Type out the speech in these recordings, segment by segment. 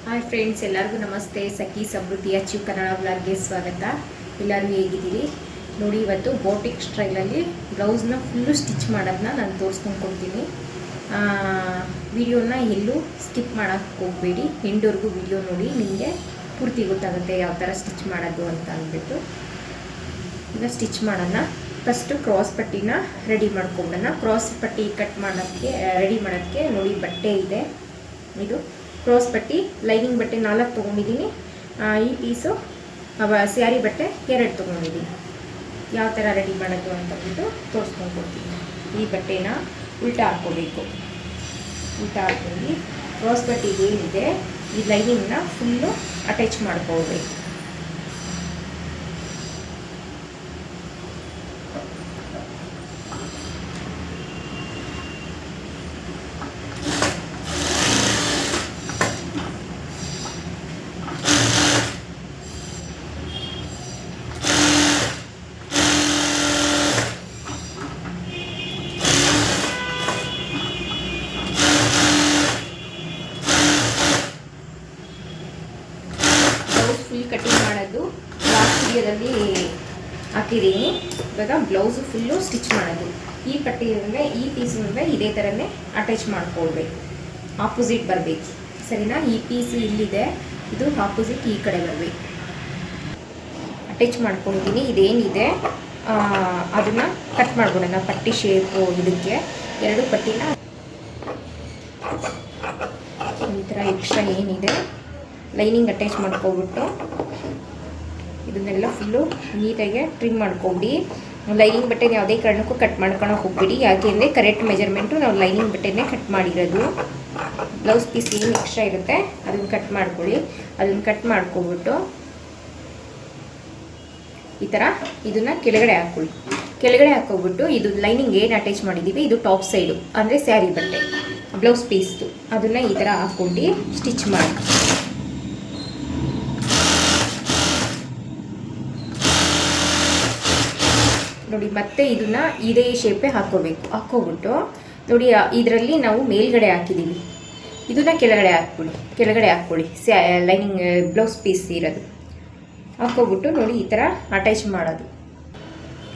Hi friends, ಎಲ್ಲರಿಗೂ ನಮಸ್ತೆ. ಸಖಿ ಸಮೃದ್ಧಿ achieve Kannada ಬ್ಲಾಗ್ಗೆ ಸ್ವಾಗತ. ಎಲ್ಲರೂ ಹೇಗಿದ್ದೀರಿ ನೋಡಿ. ಇವತ್ತು ಬೋಟಿಕ್ ಸ್ಟೈಲಲ್ಲಿ ಬ್ಲೌಸ್ನ ಫುಲ್ಲು ಸ್ಟಿಚ್ ಮಾಡೋದನ್ನ ನಾನು ತೋರಿಸ್ಕೊಂಡು ಕೊಡ್ತೀನಿ. ವಿಡಿಯೋನ ಎಲ್ಲೂ ಸ್ಕಿಪ್ ಮಾಡೋಕ್ಕೆ ಹೋಗಬೇಡಿ, ಎಂಡ್ವರೆಗೂ ವಿಡಿಯೋ ನೋಡಿ, ನಿಮಗೆ ಪೂರ್ತಿ ಗೊತ್ತಾಗುತ್ತೆ ಯಾವ ಥರ ಸ್ಟಿಚ್ ಮಾಡೋದು ಅಂತ ಅಂದ್ಬಿಟ್ಟು. ಈಗ ಸ್ಟಿಚ್ ಮಾಡೋಣ. ಫಸ್ಟು ಕ್ರಾಸ್ ಪಟ್ಟಿನ ರೆಡಿ ಮಾಡ್ಕೊಂಬಿಡೋಣ. ಕ್ರಾಸ್ ಪಟ್ಟಿ ಕಟ್ ಮಾಡೋಕ್ಕೆ ರೆಡಿ ಮಾಡೋಕ್ಕೆ ನೋಡಿ, ಬಟ್ಟೆ ಇದೆ. ಇದು ಕ್ರಾಸ್ ಪಟ್ಟಿ ಲೈನಿಂಗ್ ಬಟ್ಟೆ 4 ತೊಗೊಂಡಿದ್ದೀನಿ. ಈ ಪೀಸು ಸ್ಯಾರಿ ಬಟ್ಟೆ 2 ತೊಗೊಂಡಿದ್ದೀನಿ. ಯಾವ ಥರ ರೆಡಿ ಮಾಡೋದು ಅಂತಂದ್ಬಿಟ್ಟು ತೋರಿಸ್ಕೊಂಡು ಕೊಡ್ತೀನಿ. ಈ ಬಟ್ಟೆನ ಉಲ್ಟಾ ಹಾಕ್ಕೋಬೇಕು. ಉಲ್ಟಾ ಹಾಕ್ಕೊಂಡು ಕ್ರಾಸ್ ಪಟ್ಟಿಗೆ ಏನಿದೆ ಈ ಲೈನಿಂಗ್ನ ಫುಲ್ಲು ಅಟ್ಯಾಚ್ ಮಾಡ್ಕೋಬೇಕು. ಫುಲ್ ಕಟಿಂಗ್ ಮಾಡೋದು ಲಾಸ್ಟ್ ವಿಡಿಯೋದಲ್ಲಿ ಹಾಕಿದ್ದೀನಿ. ಇವಾಗ ಬ್ಲೌಸು ಫುಲ್ಲು ಸ್ಟಿಚ್ ಮಾಡೋದು. ಈ ಪಟ್ಟಿಯಿಂದ ಈ ಪೀಸಿಂದ ಇದೇ ಥರನೇ ಅಟ್ಯಾಚ್ ಮಾಡ್ಕೊಳ್ಬೇಕು. ಆಪೋಸಿಟ್ ಬರಬೇಕು, ಸರಿನಾ? ಈ ಪೀಸ್ ಇಲ್ಲಿದೆ, ಇದು ಆಪೋಸಿಟ್ ಈ ಕಡೆ ಬರಬೇಕು. ಅಟ್ಯಾಚ್ ಮಾಡ್ಕೊಂಡಿದ್ದೀನಿ. ಇದೇನಿದೆ ಅದನ್ನು ಕಟ್ ಮಾಡ್ಬಿಡೋಣ. ಪಟ್ಟಿ ಶೇಪು ಇದಕ್ಕೆ 2 ಪಟ್ಟಿನ ಈ ಥರ ಎಕ್ಸ್ಟ್ರಾ ಏನಿದೆ ಲೈನಿಂಗ್ ಅಟ್ಯಾಚ್ ಮಾಡ್ಕೊಬಿಟ್ಟು ಇದನ್ನೆಲ್ಲ ಫುಲ್ಲು ನೀಟಾಗಿ ಟ್ರಿಮ್ ಮಾಡ್ಕೊಬಿಡಿ. ಲೈನಿಂಗ್ ಬಟ್ಟೆನ ಯಾವುದೇ ಕಾರಣಕ್ಕೂ ಕಟ್ ಮಾಡ್ಕೊಳಕ್ಕೆ ಹೋಗ್ಬಿಡಿ. ಯಾಕೆಂದರೆ ಕರೆಕ್ಟ್ ಮೆಜರ್ಮೆಂಟು ನಾವು ಲೈನಿಂಗ್ ಬಟ್ಟೆನೇ ಕಟ್ ಮಾಡಿರೋದು. ಬ್ಲೌಸ್ ಪೀಸ್ ಏನು ಎಕ್ಸ್ಟ್ರಾ ಇರುತ್ತೆ ಅದನ್ನು ಕಟ್ ಮಾಡ್ಕೊಳ್ಳಿ. ಅದನ್ನು ಕಟ್ ಮಾಡ್ಕೊಬಿಟ್ಟು ಈ ಥರ ಇದನ್ನು ಕೆಳಗಡೆ ಹಾಕ್ಕೊಳ್ಳಿ. ಕೆಳಗಡೆ ಹಾಕ್ಕೊಬಿಟ್ಟು ಇದು ಲೈನಿಂಗ್ ಏನು ಅಟ್ಯಾಚ್ ಮಾಡಿದ್ದೀವಿ ಇದು ಟಾಪ್ ಸೈಡು ಅಂದರೆ ಸ್ಯಾರಿ ಬಟ್ಟೆ ಬ್ಲೌಸ್ ಪೀಸ್ದು ಅದನ್ನು ಈ ಥರ ಹಾಕ್ಕೊಂಡು ಸ್ಟಿಚ್ ಮಾಡಿ ನೋಡಿ. ಮತ್ತೆ ಇದನ್ನು ಇದೇ ಶೇಪೇ ಹಾಕ್ಕೋಬೇಕು. ಹಾಕ್ಕೊಬಿಟ್ಟು ನೋಡಿ, ಇದರಲ್ಲಿ ನಾವು ಮೇಲ್ಗಡೆ ಹಾಕಿದ್ದೀವಿ, ಇದನ್ನು ಕೆಳಗಡೆ ಹಾಕ್ಕೊಳ್ಳಿ ಲೈನಿಂಗ್ ಬ್ಲೌಸ್ ಪೀಸ್ ಇರೋದು ಹಾಕ್ಕೊಬಿಟ್ಟು ನೋಡಿ ಈ ಥರ ಅಟ್ಯಾಚ್ ಮಾಡೋದು.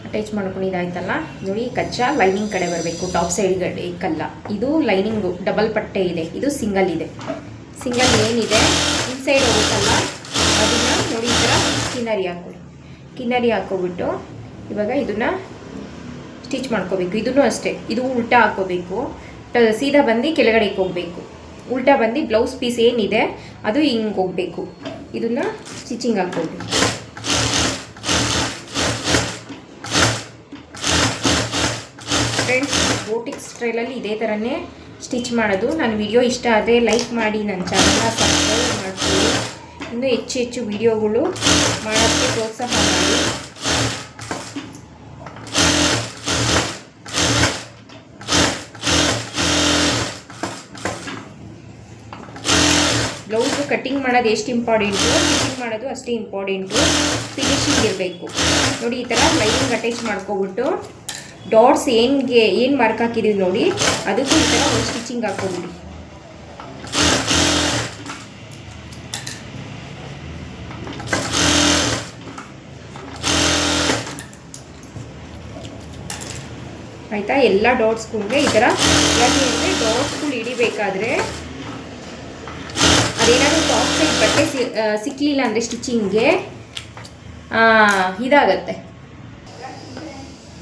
ಅಟ್ಯಾಚ್ ಮಾಡ್ಕೊಂಡಿದ್ದಾಯ್ತಲ್ಲ ನೋಡಿ. ಕಚ್ಚಾ ಲೈನಿಂಗ್ ಕಡೆ ಬರಬೇಕು, ಟಾಪ್ ಸೈಡ್ಗಡೆ ಕಲ್ಲ. ಇದು ಲೈನಿಂಗು ಡಬಲ್ ಪಟ್ಟೆ ಇದೆ, ಇದು ಸಿಂಗಲ್ ಇದೆ. ಸಿಂಗಲ್ ಏನಿದೆ ಇನ್ಸೈಡ್ ಹೋಗುತ್ತಲ್ಲ ಅದನ್ನು ನೋಡಿ ಈ ಥರ ಕಿನ್ನರಿ ಹಾಕ್ಕೊಳ್ಳಿ. ಕಿನ್ನರಿ ಹಾಕ್ಕೊಬಿಟ್ಟು ಇವಾಗ ಇದನ್ನು ಸ್ಟಿಚ್ ಮಾಡ್ಕೋಬೇಕು. ಇದನ್ನು ಅಷ್ಟೇ, ಇದು ಉಲ್ಟಾ ಹಾಕ್ಕೋಬೇಕು. ಸೀದಾ ಬಂದು ಕೆಳಗಡೆ ಹೋಗಬೇಕು. ಉಲ್ಟಾ ಬಂದು ಬ್ಲೌಸ್ ಪೀಸ್ ಏನಿದೆ ಅದು ಹಿಂಗೆ ಹೋಗಬೇಕು. ಇದನ್ನು ಸ್ಟಿಚಿಂಗ್ ಹಾಕ್ಕೋಬೇಕು. ಫ್ರೆಂಡ್ಸ್, ಬೋಟಿಕ್ ಸ್ಟೈಲಲ್ಲಿ ಇದೇ ಥರನೇ ಸ್ಟಿಚ್ ಮಾಡೋದು. ನನ್ನ ವಿಡಿಯೋ ಇಷ್ಟ ಆದರೆ ಲೈಕ್ ಮಾಡಿ, ನನ್ನ ಚಾನಲ್ನ ಸಬ್ಸ್ಕ್ರೈಬ್ ಮಾಡ್ಕೊಳ್ಳಿ. ಇನ್ನೂ ಹೆಚ್ಚು ವಿಡಿಯೋಗಳು ಮಾಡೋಕ್ಕೆ ಪ್ರೋತ್ಸಾಹ ಮಾಡಿ. ಬ್ಲೌಸು ಕಟ್ಟಿಂಗ್ ಮಾಡೋದು ಎಷ್ಟು ಇಂಪಾರ್ಟೆಂಟು, ಸ್ಟಿಚಿಂಗ್ ಮಾಡೋದು ಅಷ್ಟೇ ಇಂಪಾರ್ಟೆಂಟು. ಫಿನಿಶಿಂಗ್ ಇರಬೇಕು ನೋಡಿ. ಈ ಥರ ಲೈನಿಂಗ್ ಅಟ್ಯಾಚ್ ಮಾಡ್ಕೊಬಿಟ್ಟು ಡಾಟ್ಸ್ ಏನು ಮಾರ್ಕ್ ಹಾಕಿದ್ದೀವಿ ನೋಡಿ ಅದಕ್ಕೂ ಈ ಥರ ಒಂದು ಸ್ಟಿಚಿಂಗ್ ಹಾಕ್ಕೊಬಿಡಿ. ಆಯಿತಾ? ಎಲ್ಲ ಡಾಟ್ಸ್ಗಳಿಗೆ ಈ ಥರ. ಯಾಕೆ ಅಂದರೆ ಡಾಟ್ಸ್ಗಳು ಹಿಡಿಬೇಕಾದ್ರೆ ಅದೇನಾದರೂ ಟಾಪ್ ಸೈಡ್ ಬಟ್ಟೆ ಸಿಕ್ಕಲಿಲ್ಲ ಅಂದರೆ ಸ್ಟಿಚಿಂಗ್ಗೆ ಇದಾಗತ್ತೆ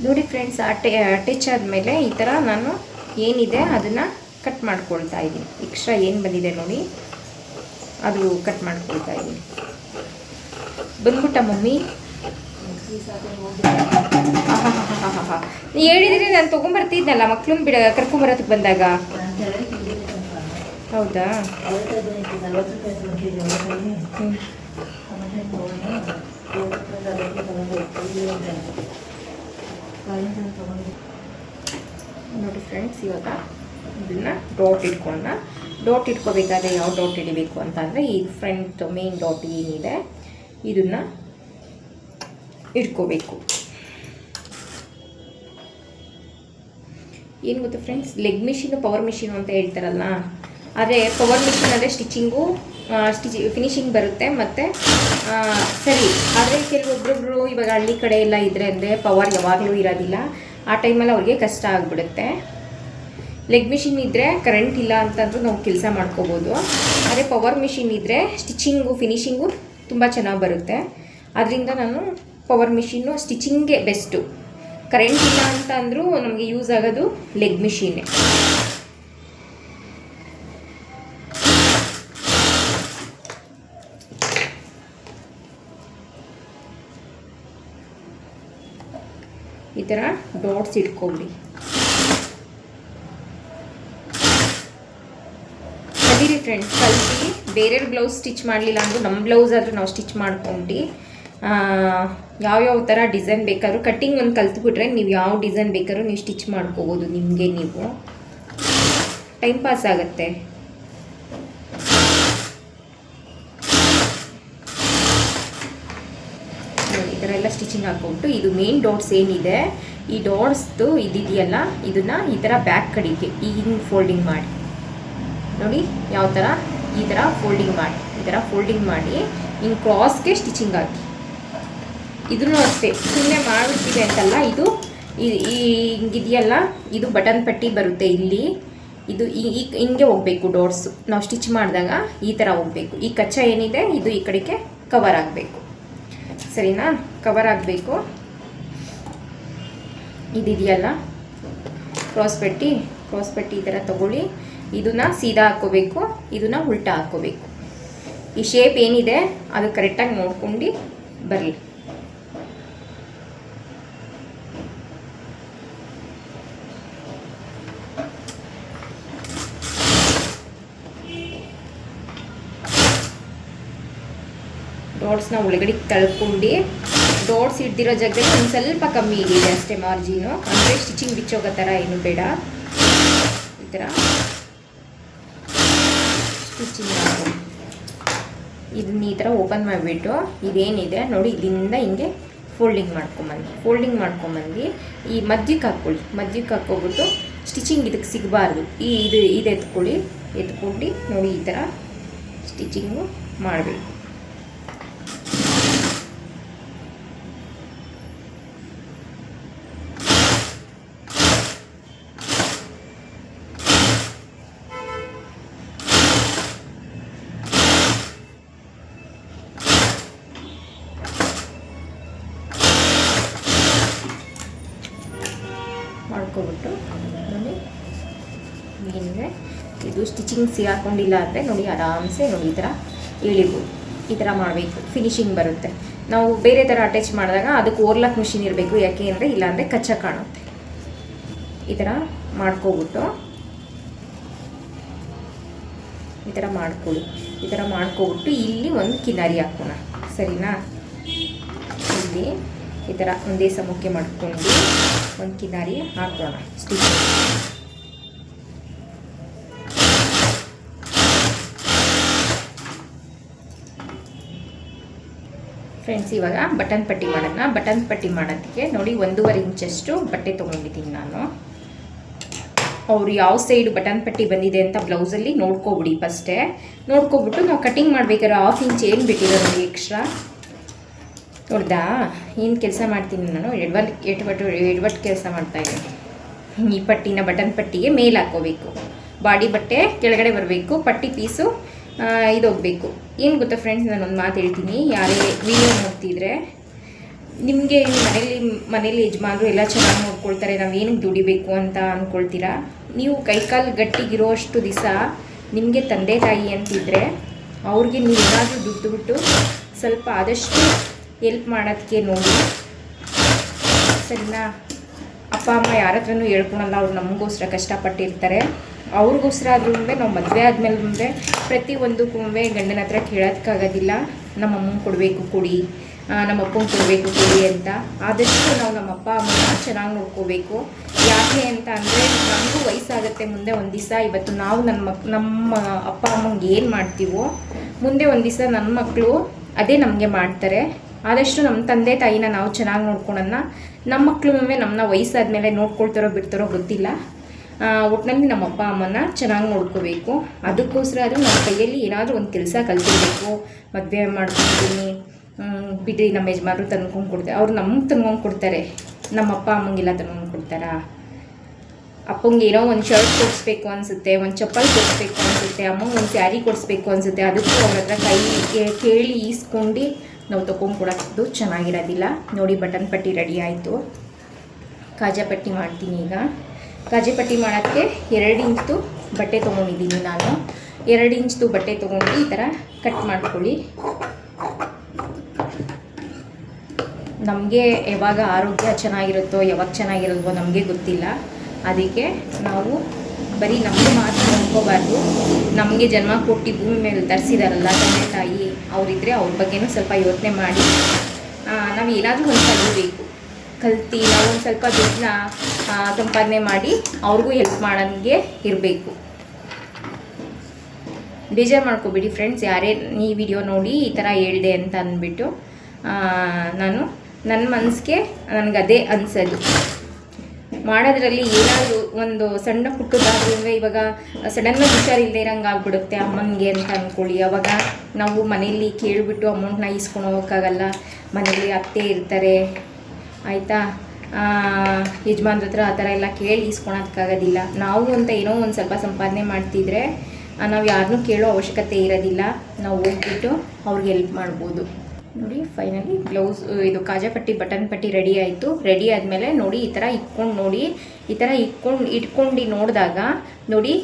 ನೋಡಿ. ಫ್ರೆಂಡ್ಸ್, ಅಟ್ಯಾಚ್ ಆದಮೇಲೆ ಈ ಥರ ನಾನು ಏನಿದೆ ಅದನ್ನು ಕಟ್ ಮಾಡ್ಕೊಳ್ತಾ ಇದ್ದೀನಿ. ಎಕ್ಸ್ಟ್ರಾ ಏನು ಬಂದಿದೆ ನೋಡಿ ಅದು ಕಟ್ ಮಾಡ್ಕೊಳ್ತಾ ಇದ್ದೀನಿ. ಬಂದ್ಬಿಟ್ಟ ಮಮ್ಮಿ? ನೀ ಹೇಳಿದರೆ ನಾನು ತೊಗೊಂಬರ್ತಿದ್ನಲ್ಲ ಮಕ್ಳನ್ನ ಕರ್ಕೊಂಬರೋದಕ್ಕೆ ಬಂದಾಗ. ಹೌದಾ? ನೋಡಿ ಫ್ರೆಂಡ್ಸ್, ಇವಾಗ ಇದನ್ನು ಡಾಟ್ ಇಟ್ಕೋಬೇಕಾದ್ರೆ ಯಾವ ಡಾಟ್ ಹಿಡಿಬೇಕು ಅಂತ ಅಂದರೆ ಈ ಫ್ರಂಟ್ ಮೇನ್ ಡಾಟ್ ಏನಿದೆ ಇದನ್ನು ಇಟ್ಕೋಬೇಕು. ಏನು ಗೊತ್ತಾ friends, leg machine power machine ಅಂತ ಹೇಳ್ತಾರಲ್ಲ, ಆದರೆ ಪವರ್ ಮಿಷಿನ್ ಆದರೆ ಫಿನಿಶಿಂಗ್ ಬರುತ್ತೆ. ಮತ್ತು ಫಿನಿಶಿಂಗ್ ಬರುತ್ತೆ ಮತ್ತು ಸರಿ. ಆದರೆ ಕೆಲವೊಬ್ಬರೊಬ್ಬರು ಇವಾಗ ಹಳ್ಳಿ ಕಡೆ ಎಲ್ಲ ಇದ್ದರೆ ಅಂದರೆ ಪವರ್ ಯಾವಾಗಲೂ ಇರೋದಿಲ್ಲ. ಆ ಟೈಮಲ್ಲಿ ಅವ್ರಿಗೆ ಕಷ್ಟ ಆಗಿಬಿಡುತ್ತೆ. ಲೆಗ್ ಮಿಷಿನ್ ಇದ್ದರೆ ಕರೆಂಟ್ ಇಲ್ಲ ಅಂತಂದ್ರೂ ನಾವು ಕೆಲಸ ಮಾಡ್ಕೋಬೋದು. ಆದರೆ ಪವರ್ ಮಿಷಿನ್ ಇದ್ದರೆ ಫಿನಿಶಿಂಗು ತುಂಬ ಚೆನ್ನಾಗಿ ಬರುತ್ತೆ. ಅದರಿಂದ ನಾನು ಪವರ್ ಮಿಷಿನ್ನು ಸ್ಟಿಚಿಂಗ್ಗೆ ಬೆಸ್ಟು. ಕರೆಂಟ್ ಇಲ್ಲ ಅಂತ ಅಂದರೂ ನಮಗೆ ಯೂಸ್ ಆಗೋದು ಲೆಗ್ ಮಿಷಿನ್ನೇ. ಈ ಥರ ಡಾಟ್ಸ್ ಇಟ್ಕೊಬಿಡಿ. ಕಲೀರಿ ಫ್ರೆಂಡ್ಸ್, ಕಲಿಸಿ ಬೇರೆಯವ್ರ ಬ್ಲೌಸ್ ಸ್ಟಿಚ್ ಮಾಡಲಿಲ್ಲ ಅಂದರೂ ನಮ್ಮ ಬ್ಲೌಸ್ ಆದರೂ ನಾವು ಸ್ಟಿಚ್ ಮಾಡ್ಕೊಂಡು ಯಾವ್ಯಾವ ಥರ ಡಿಸೈನ್ ಬೇಕಾದ್ರೂ ಕಟ್ಟಿಂಗ್ ಒಂದು ಕಲ್ತ್ಬಿಟ್ರೆ ನೀವು ಯಾವ ಡಿಸೈನ್ ಬೇಕಾದ್ರೂ ನೀವು ಸ್ಟಿಚ್ ಮಾಡ್ಕೋಬೋದು. ನಿಮಗೆ ನೀವು ಟೈಮ್ ಪಾಸ್ ಆಗುತ್ತೆ. ಈ ಥರ ಎಲ್ಲ ಸ್ಟಿಚಿಂಗ್ ಹಾಕ್ಕೊಂಬಿಟ್ಟು ಇದು ಮೇನ್ ಡಾಟ್ಸ್ ಏನಿದೆ, ಈ ಡಾಟ್ಸ್ದು ಇದೆಯಲ್ಲ, ಇದನ್ನು ಈ ಥರ ಬ್ಯಾಕ್ ಕಡೆಗೆ ಹಿಂಗೆ ಫೋಲ್ಡಿಂಗ್ ಮಾಡಿ ನೋಡಿ. ಯಾವ ಥರ ಈ ಥರ ಫೋಲ್ಡಿಂಗ್ ಮಾಡಿ ಹಿಂಗೆ ಕ್ರಾಸ್ಗೆ ಸ್ಟಿಚಿಂಗ್ ಹಾಕಿ. ಇದನ್ನು ಅಷ್ಟೇ ಸುಮ್ಮನೆ ಮಾಡಿಬಿಡ್ತೀವಿ ಅಂತಲ್ಲ, ಇದು ಹಿಂಗಿದೆಯಲ್ಲ, ಇದು ಬಟನ್ ಪಟ್ಟಿ ಬರುತ್ತೆ ಇಲ್ಲಿ. ಇದು ಹಿಂಗೆ ಹೋಗಬೇಕು ಡಾಟ್ಸು. ನಾವು ಸ್ಟಿಚ್ ಮಾಡಿದಾಗ ಈ ಥರ ಹೋಗಬೇಕು. ಈ ಕಚ್ಚಾ ಏನಿದೆ ಇದು ಈ ಕಡೆಗೆ ಕವರ್ ಆಗಬೇಕು. ಸರಿನಾ? ಕವರ್ ಆಗಬೇಕು. ಇದಿದೆಯಲ್ಲ ಕ್ರಾಸ್ ಪಟ್ಟಿ ಈ ಥರ ತಗೊಳ್ಳಿ. ಇದನ್ನು ಸೀದಾ ಹಾಕ್ಕೋಬೇಕು, ಇದನ್ನು ಉಲ್ಟಾ ಹಾಕ್ಕೋಬೇಕು. ಈ ಶೇಪ್ ಏನಿದೆ ಅದು ಕರೆಕ್ಟಾಗಿ ನೋಡ್ಕೊಂಡು ಬರಲಿ. ಡಾಟ್ಸ್ನ ಒಳಗಡೆ ತಳ್ಕೊಂಡು, ಡಾಟ್ಸ್ ಹಿಡ್ದಿರೋ ಜಾಗದಲ್ಲಿ ಒಂದು ಸ್ವಲ್ಪ ಕಮ್ಮಿ ಇದೆ ಅಷ್ಟೇ ಮಾರ್ಜಿನು. ಅಂದರೆ ಸ್ಟಿಚಿಂಗ್ ಬಿಚ್ಚೋಗೋ ಥರ ಏನು ಬೇಡ. ಈ ಥರ ಸ್ಟಿಚಿಂಗ್ ಹಾಕಿ ಇದನ್ನ ಈ ಥರ ಓಪನ್ ಮಾಡಿಬಿಟ್ಟು ಇದೇನಿದೆ ನೋಡಿ ಇಲ್ಲಿಂದ ಹಿಂಗೆ ಫೋಲ್ಡಿಂಗ್ ಮಾಡ್ಕೊಂಬಂದು ಈ ಮಧ್ಯಕ್ಕೆ ಹಾಕ್ಕೊಬಿಟ್ಟು ಸ್ಟಿಚಿಂಗ್ ಇದಕ್ಕೆ ಸಿಗಬಾರ್ದು. ಇದು ಎತ್ಕೊಂಡು ನೋಡಿ ಈ ಥರ ಸ್ಟಿಚಿಂಗು ಮಾಡಬೇಕು. ಮಾಡ್ಕೊಬಿಟ್ಟು ನೋಡಿ ಏನಿದೆ ಇದು ಸ್ಟಿಚಿಂಗ್ ಸಿಗಾಕೊಂಡಿಲ್ಲ ಅಂದರೆ ನೋಡಿ ಆರಾಮ್ಸೆ ನೋಡಿ ಈ ಥರ ಎಳಿಬೋದು. ಈ ಥರ ಮಾಡಬೇಕು, ಫಿನಿಶಿಂಗ್ ಬರುತ್ತೆ. ನಾವು ಬೇರೆ ಥರ ಅಟ್ಯಾಚ್ ಮಾಡಿದಾಗ ಅದಕ್ಕೆ ಓರ್ಲಾಕ್ ಮಿಷಿನ್ ಇರಬೇಕು. ಯಾಕೆ ಅಂದರೆ ಇಲ್ಲಾಂದರೆ ಕಚ್ಚಾ ಕಾಣುತ್ತೆ. ಈ ಥರ ಮಾಡ್ಕೊಬಿಟ್ಟು ಈ ಥರ ಮಾಡ್ಕೊಬಿಟ್ಟು ಇಲ್ಲಿ ಒಂದು ಕಿನಾರಿ ಹಾಕೋಣ. ಸರಿನಾ? ಇಲ್ಲಿ ಈ ಥರ ಒಂದೇ ಸಮಕ್ಕೆ ಮಾಡ್ಕೊಂಡು ಒಂದು ಕಿನಾರಿ ಹಾಕೋಣ ಸ್ಟಿಚ್. ಫ್ರೆಂಡ್ಸ್, ಇವಾಗ ಬಟನ್ ಪಟ್ಟಿ ಮಾಡೋಣ. ಬಟನ್ ಪಟ್ಟಿ ಮಾಡೋದಕ್ಕೆ ನೋಡಿ 1.5 ಇಂಚಷ್ಟು ಬಟ್ಟೆ ತೊಗೊಂಡಿದ್ದೀನಿ ನಾನು. ಅವರು ಯಾವ ಸೈಡ್ ಬಟನ್ ಪಟ್ಟಿ ಬಂದಿದೆ ಅಂತ ಬ್ಲೌಸಲ್ಲಿ ನೋಡ್ಕೊಬಿಡಿ. ಫಸ್ಟೇ ನೋಡ್ಕೊಬಿಟ್ಟು ನಾವು ಕಟಿಂಗ್ ಮಾಡ್ಬೇಕಾದ್ರೆ 1/2 ಇಂಚ್ ಏನು ಬಿಟ್ಟಿರೋ ನೋಡಿ ಎಕ್ಸ್ಟ್ರಾ ನೋಡ್ದಾ. ಏನು ಕೆಲಸ ಮಾಡ್ತೀನಿ ನಾನು, ಎಡವಟ್ಟು ಕೆಲಸ ಮಾಡ್ತಾಯಿದ್ದೀನಿ. ಈ ಪಟ್ಟಿನ ಬಟನ್ ಪಟ್ಟಿಗೆ ಮೇಲೆ ಹಾಕ್ಕೋಬೇಕು. ಬಾಡಿ ಬಟ್ಟೆ ಕೆಳಗಡೆ ಬರಬೇಕು, ಪಟ್ಟಿ ಪೀಸು ಇದು ಹೋಗಬೇಕು. ಏನು ಗೊತ್ತಾ ಫ್ರೆಂಡ್ಸ್, ನಾನೊಂದು ಮಾತು ಹೇಳ್ತೀನಿ. ಯಾರೇ ವಿಡಿಯೋ ನೋಡ್ತಿದ್ರೆ ನಿಮಗೆ ಮನೇಲಿ ಯಜಮಾನರು ಎಲ್ಲ ಚೆನ್ನಾಗಿ ನೋಡ್ಕೊಳ್ತಾರೆ, ನಾವು ಏನಕ್ಕೆ ದುಡಿಬೇಕು ಅಂತ ಅಂದ್ಕೊಳ್ತೀರಾ. ನೀವು ಕೈಕಾಲು ಗಟ್ಟಿಗಿರೋ ಅಷ್ಟು ದಿವಸ ನಿಮಗೆ ತಂದೆ ತಾಯಿ ಅಂತಿದ್ರೆ ಅವ್ರಿಗೆ ನೀವು ಏನಾದರೂ ದುಡ್ಡು ಬಿಟ್ಟು ಸ್ವಲ್ಪ ಆದಷ್ಟು ಹೆಲ್ಪ್ ಮಾಡೋದಕ್ಕೆ ನೋಡಿ. ಸರಿನಾ? ಅಪ್ಪ ಅಮ್ಮ ಯಾರ ಹತ್ರನೂ ಹೇಳ್ಕೊಳಲ್ಲ, ಅವ್ರು ನಮಗೋಸ್ಕರ ಕಷ್ಟಪಟ್ಟಿರ್ತಾರೆ. ಅವ್ರಿಗೋಸ್ಕರ ಆದ್ರೂ ನಾವು ಮದುವೆ ಆದಮೇಲೆ ಮುಂದೆ ಪ್ರತಿಯೊಂದಕ್ಕೂ ಗಂಡನ ಹತ್ರ ಕೇಳೋದಕ್ಕಾಗೋದಿಲ್ಲ. ನಮ್ಮ ಅಮ್ಮಂಗೆ ಕೊಡಬೇಕು ಕೊಡಿ, ನಮ್ಮ ಅಪ್ಪಂಗೆ ಕೊಡಬೇಕು ಕೊಡಿ ಅಂತ. ಆದಷ್ಟು ನಾವು ನಮ್ಮ ಅಪ್ಪ ಅಮ್ಮನ ಚೆನ್ನಾಗಿ ನೋಡ್ಕೋಬೇಕು. ಯಾಕೆ ಅಂತ ಅಂದರೆ ನಮಗೂ ವಯಸ್ಸಾಗುತ್ತೆ ಮುಂದೆ ಒಂದು ದಿವಸ. ಇವತ್ತು ನಾವು ನಮ್ಮ ಅಪ್ಪ ಅಮ್ಮಂಗೆ ಏನು ಮಾಡ್ತೀವೋ ಮುಂದೆ ಒಂದು ದಿವಸ ನನ್ನ ಮಕ್ಕಳು ಅದೇ ನಮಗೆ ಮಾಡ್ತಾರೆ. ಆದಷ್ಟು ನಮ್ಮ ತಂದೆ ತಾಯಿನ ನಾವು ಚೆನ್ನಾಗಿ ನೋಡ್ಕೊಳೋಣ. ನಮ್ಮ ಮಕ್ಕಳು ನಮ್ಮನ್ನ ವಯಸ್ಸಾದ್ಮೇಲೆ ನೋಡ್ಕೊಳ್ತಾರೋ ಬಿಡ್ತಾರೋ ಗೊತ್ತಿಲ್ಲ. ಒಟ್ಟಿನಲ್ಲಿ ನಮ್ಮ ಅಪ್ಪ ಅಮ್ಮನ ಚೆನ್ನಾಗಿ ನೋಡ್ಕೋಬೇಕು. ಅದಕ್ಕೋಸ್ಕರ ಅದು ನಮ್ಮ ಕೈಯಲ್ಲಿ ಏನಾದರೂ ಒಂದು ಕೆಲಸ ಕಲ್ತಿರಬೇಕು. ಮದುವೆ ಮಾಡ್ಕೊತೀನಿ ಬಿಡಿ, ನಮ್ಮ ಯಜಮಾನರು ತಂದ್ಕೊಂಡು ಕೊಡ್ತಾರೆ, ಅವ್ರು ನಮಗೆ ತಂದ್ಕೊಂಡು ಕೊಡ್ತಾರೆ, ನಮ್ಮ ಅಪ್ಪ ಅಮ್ಮಂಗೆಲ್ಲ ತಂದ್ಕೊಂಡು ಕೊಡ್ತಾರಾ? ಅಪ್ಪಂಗೆ ಏನೋ ಒಂದು ಶರ್ಟ್ ಕೊಡಿಸ್ಬೇಕು ಅನಿಸುತ್ತೆ, ಒಂದು ಚಪ್ಪಲ್ ಕೊಡಿಸ್ಬೇಕು ಅನಿಸುತ್ತೆ, ಅಮ್ಮಂಗೆ ಒಂದು ಸ್ಯಾರಿ ಕೊಡಿಸ್ಬೇಕು ಅನಿಸುತ್ತೆ, ಅದಕ್ಕೂ ಅವ್ರ ಹತ್ರ ಕೈ ಕೇಳಿ ಈಸ್ಕೊಂಡು ನಾವು ತೊಗೊಂಡ್ಕೊಡೋದು ಚೆನ್ನಾಗಿರೋದಿಲ್ಲ. ನೋಡಿ ಬಟನ್ ಪಟ್ಟಿ ರೆಡಿ ಆಯಿತು. ಕಾಜಾ ಪಟ್ಟಿ ಮಾಡ್ತೀನಿ ಈಗ. ಕಾಜಾ ಪಟ್ಟಿ ಮಾಡೋಕ್ಕೆ 2 ಇಂಚ್ದು ಬಟ್ಟೆ ತೊಗೊಂಡಿದ್ದೀನಿ ನಾನು. 2 ಇಂಚ್ದು ಬಟ್ಟೆ ತೊಗೊಂಡು ಈ ಥರ ಕಟ್ ಮಾಡ್ಕೊಳ್ಳಿ. ನಮಗೆ ಯಾವಾಗ ಆರೋಗ್ಯ ಚೆನ್ನಾಗಿರುತ್ತೋ ಯಾವಾಗ ಚೆನ್ನಾಗಿರುತ್ತೋ ನಮಗೆ ಗೊತ್ತಿಲ್ಲ. ಅದಕ್ಕೆ ನಾವು ಬರೀ ನಮಗೆ ಮಾತ್ರ ನೋಡ್ಕೋಬಾರ್ದು. ನಮಗೆ ಜನ್ಮ ಕೊಟ್ಟು ಭೂಮಿ ಮೇಲೆ ತರಿಸಿದಾರಲ್ಲ ತಂದೆ ತಾಯಿ, ಅವರಿದ್ದರೆ ಅವ್ರ ಬಗ್ಗೆನೂ ಸ್ವಲ್ಪ ಯೋಚನೆ ಮಾಡಿ ನಾವು ಏನಾದರೂ ಒಂದು ಕಲಿಬೇಕು. ನಾವು ಒಂದು ಸ್ವಲ್ಪ ದುಡ್ಡನ್ನ ಸಂಪಾದನೆ ಮಾಡಿ ಅವ್ರಿಗೂ ಹೆಲ್ಪ್ ಮಾಡೋಂಗೆ ಇರಬೇಕು. ಬೇಜಾರು ಮಾಡ್ಕೋಬೇಡಿ ಫ್ರೆಂಡ್ಸ್, ಯಾರೇ ಈ ವಿಡಿಯೋ ನೋಡಿ ಈ ಥರ ಹೇಳಿದೆ ಅಂತ ಅಂದ್ಬಿಟ್ಟು. ನಾನು ನನ್ನ ಮನಸ್ಸಿಗೆ ನನಗದೇ ಅನಿಸೋದು. ಮಾಡೋದ್ರಲ್ಲಿ ಏನಾದರೂ ಒಂದು ಸಣ್ಣ ಪುಟ್ಟದಾದ್ರೂ ಇವಾಗ ಸಡನ್ನಾಗಿ ಹುಷಾರಿಲ್ಲದೆ ಇರೋಂಗೆ ಆಗ್ಬಿಡುತ್ತೆ ಅಮ್ಮನಿಗೆ ಅಂತ ಅಂದ್ಕೊಳ್ಳಿ. ಅವಾಗ ನಾವು ಮನೆಯಲ್ಲಿ ಕೇಳಿಬಿಟ್ಟು ಅಮೌಂಟ್ನ ಇಸ್ಕೊಂಡು ಹೋಗೋಕ್ಕಾಗಲ್ಲ. ಮನೇಲಿ ಅತ್ತೆ ಇರ್ತಾರೆ ಆಯಿತಾ, ಯಜಮಾನ್ರ ಹತ್ರ ಆ ಥರ ಎಲ್ಲ ಕೇಳಿ ಇಸ್ಕೊಳೋದಕ್ಕಾಗೋದಿಲ್ಲ. ನಾವು ಅಂತ ಏನೋ ಒಂದು ಸ್ವಲ್ಪ ಸಂಪಾದನೆ ಮಾಡ್ತಿದ್ರೆ ನಾವು ಯಾರನ್ನೂ ಕೇಳೋ ಅವಶ್ಯಕತೆ ಇರೋದಿಲ್ಲ. ನಾವು ಹೋಗ್ಬಿಟ್ಟು ಅವ್ರಿಗೆ ಹೆಲ್ಪ್ ಮಾಡ್ಬೋದು. ನೋಡಿ ಫೈನಲಿ ಬ್ಲೌಸ್ ಇದು ಕಾಜಾ ಪಟ್ಟಿ ಬಟನ್ ಪಟ್ಟಿ ರೆಡಿ ಆಯಿತು. ರೆಡಿ ಆದಮೇಲೆ ನೋಡಿ ಈ ಥರ ಇಟ್ಕೊಂಡು ನೋಡಿ, ಈ ಥರ ಇಟ್ಕೊಂಡು ನೋಡಿದಾಗ ನೋಡಿ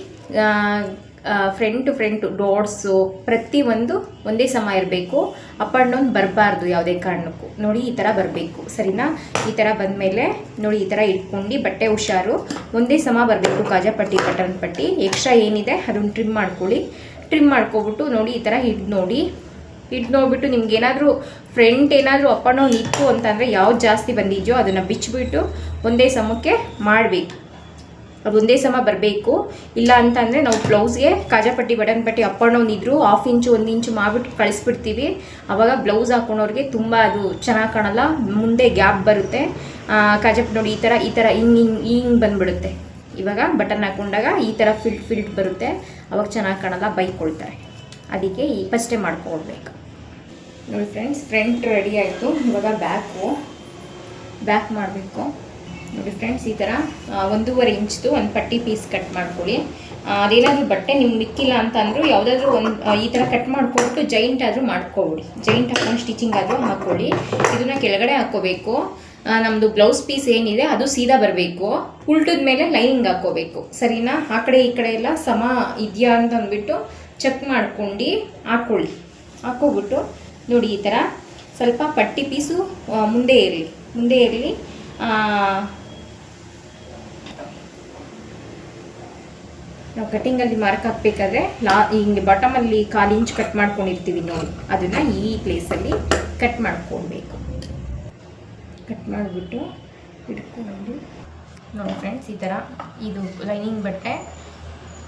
ಫ್ರಂಟ್ ಟು ಫ್ರಂಟ್ ಡಾಟ್ಸು ಪ್ರತಿಯೊಂದು ಒಂದೇ ಸಮ ಇರಬೇಕು. ಅಪ್ ಆ್ಯಂಡ್ ಡೌನ್ ಬರಬಾರ್ದು ಯಾವುದೇ ಕಾರಣಕ್ಕೂ. ನೋಡಿ ಈ ಥರ ಬರಬೇಕು, ಸರಿನಾ? ಈ ಥರ ಬಂದಮೇಲೆ ನೋಡಿ ಈ ಥರ ಇಟ್ಕೊಂಡು ಬಟ್ಟೆ ಹುಷಾರು ಒಂದೇ ಸಮ ಬರಬೇಕು. ಕಾಜಾ ಪಟ್ಟಿ ಬಟನ್ ಪಟ್ಟಿ ಎಕ್ಸ್ಟ್ರಾ ಏನಿದೆ ಅದನ್ನು ಟ್ರಿಮ್ ಮಾಡ್ಕೊಳ್ಳಿ. ಟ್ರಿಮ್ ಮಾಡ್ಕೊಬಿಟ್ಟು ನೋಡಿ ಈ ಥರ ಹಿಡ್ದು ನೋಡಿಬಿಟ್ಟು ನಿಮ್ಗೇನಾದರೂ ಫ್ರಂಟ್ ಏನಾದರೂ ಅಪ್ ಆ್ಯಂಡ್ ಡೌನ್ ಇತ್ತು ಅಂತಂದರೆ ಯಾವ್ದು ಜಾಸ್ತಿ ಬಂದಿದೆಯೋ ಅದನ್ನು ಬಿಚ್ಚಿಬಿಟ್ಟು ಒಂದೇ ಸಮಕ್ಕೆ ಮಾಡಬೇಕು. ಅದು ಒಂದೇ ಸಮ ಬರಬೇಕು. ಇಲ್ಲ ಅಂತಂದರೆ ನಾವು ಬ್ಲೌಸ್ಗೆ ಕಾಜಾ ಪಟ್ಟಿ ಬಟನ್ ಪಟ್ಟಿ ಅಪ್ ಆ್ಯಂಡ್ ಡೌನ್ ಇದ್ದರೂ 1/2 ಇಂಚು 1 ಇಂಚು ಮಾಡಿಬಿಟ್ಟು ಕಳಿಸ್ಬಿಡ್ತೀವಿ. ಆವಾಗ ಬ್ಲೌಸ್ ಹಾಕೊಂಡವ್ರಿಗೆ ತುಂಬ ಅದು ಚೆನ್ನಾಗಿ ಕಾಣಲ್ಲ, ಮುಂದೆ ಗ್ಯಾಪ್ ಬರುತ್ತೆ. ಕಾಜಾ ಪಟ್ಟಿ ನೋಡಿ ಈ ಥರ ಹಿಂಗೆ ಬಂದುಬಿಡುತ್ತೆ. ಇವಾಗ ಬಟನ್ ಹಾಕ್ಕೊಂಡಾಗ ಈ ಥರ ಫಿಲ್ಟ್ ಬರುತ್ತೆ, ಅವಾಗ ಚೆನ್ನಾಗಿ ಕಾಣಲ್ಲ, ಬೈಕೊಳ್ತಾರೆ. ಅದಕ್ಕೆ ಫಸ್ಟೇ ಮಾಡ್ಕೊಳ್ಬೇಕು. ನೋಡಿ ಫ್ರೆಂಡ್ಸ್, ಫ್ರಂಟ್ ರೆಡಿ ಆಯಿತು. ಇವಾಗ ಬ್ಯಾಕ್ ಮಾಡಬೇಕು. ನೋಡಿ ಫ್ರೆಂಡ್ಸ್, ಈ ಥರ 1.5 ಇಂಚ್ದು ಒಂದು ಪಟ್ಟಿ ಪೀಸ್ ಕಟ್ ಮಾಡ್ಕೊಳ್ಳಿ. ಅದೇನಾದರೂ ಬಟ್ಟೆ ನಿಮ್ಗೆ ಮಿಕ್ಕಿಲ್ಲ ಅಂತ ಅಂದರೂ ಯಾವುದಾದ್ರೂ ಒಂದು ಈ ಥರ ಕಟ್ ಮಾಡ್ಕೊಬಿಟ್ಟು ಜೈಂಟ್ ಆದರೂ ಮಾಡ್ಕೊಬಿಡಿ. ಜೈಂಟ್ ಹಾಕೊಂಡು ಸ್ಟಿಚಿಂಗ್ ಆದರೂ ಹಾಕ್ಕೊಳ್ಳಿ. ಇದನ್ನು ಕೆಳಗಡೆ ಹಾಕ್ಕೋಬೇಕು. ನಮ್ಮದು ಬ್ಲೌಸ್ ಪೀಸ್ ಏನಿದೆ ಅದು ಸೀದಾ ಬರಬೇಕು. ಉಲ್ಟದ ಮೇಲೆ ಲೈನಿಂಗ್ ಹಾಕ್ಕೋಬೇಕು, ಸರಿನಾ? ಆ ಕಡೆ ಈ ಕಡೆ ಎಲ್ಲ ಸಮ ಇದೆಯಾ ಅಂತ ಅಂದ್ಬಿಟ್ಟು ಚೆಕ್ ಮಾಡ್ಕೊಂಡು ಹಾಕ್ಕೊಬಿಟ್ಟು ನೋಡಿ ಈ ಥರ ಸ್ವಲ್ಪ ಪಟ್ಟಿ ಪೀಸು ಮುಂದೆ ಇರಲಿ. ನಾವು ಕಟ್ಟಿಂಗಲ್ಲಿ ಮಾರ್ಕ್ ಹಾಕಬೇಕಾದ್ರೆ ಹಿಂಗೆ ಬಾಟಮಲ್ಲಿ 1/4 ಇಂಚ್ ಕಟ್ ಮಾಡ್ಕೊಂಡಿರ್ತೀವಿ ನೋಡಿ, ಅದನ್ನು ಈ ಪ್ಲೇಸಲ್ಲಿ ಕಟ್ ಮಾಡ್ಕೊಳ್ಬೇಕು. ಕಟ್ ಮಾಡಿಬಿಟ್ಟು ಇಟ್ಕೊಂಡು ನೋಡಿ ಫ್ರೆಂಡ್ಸ್, ಈ ಥರ ಇದು ಲೈನಿಂಗ್ ಬಟ್ಟೆ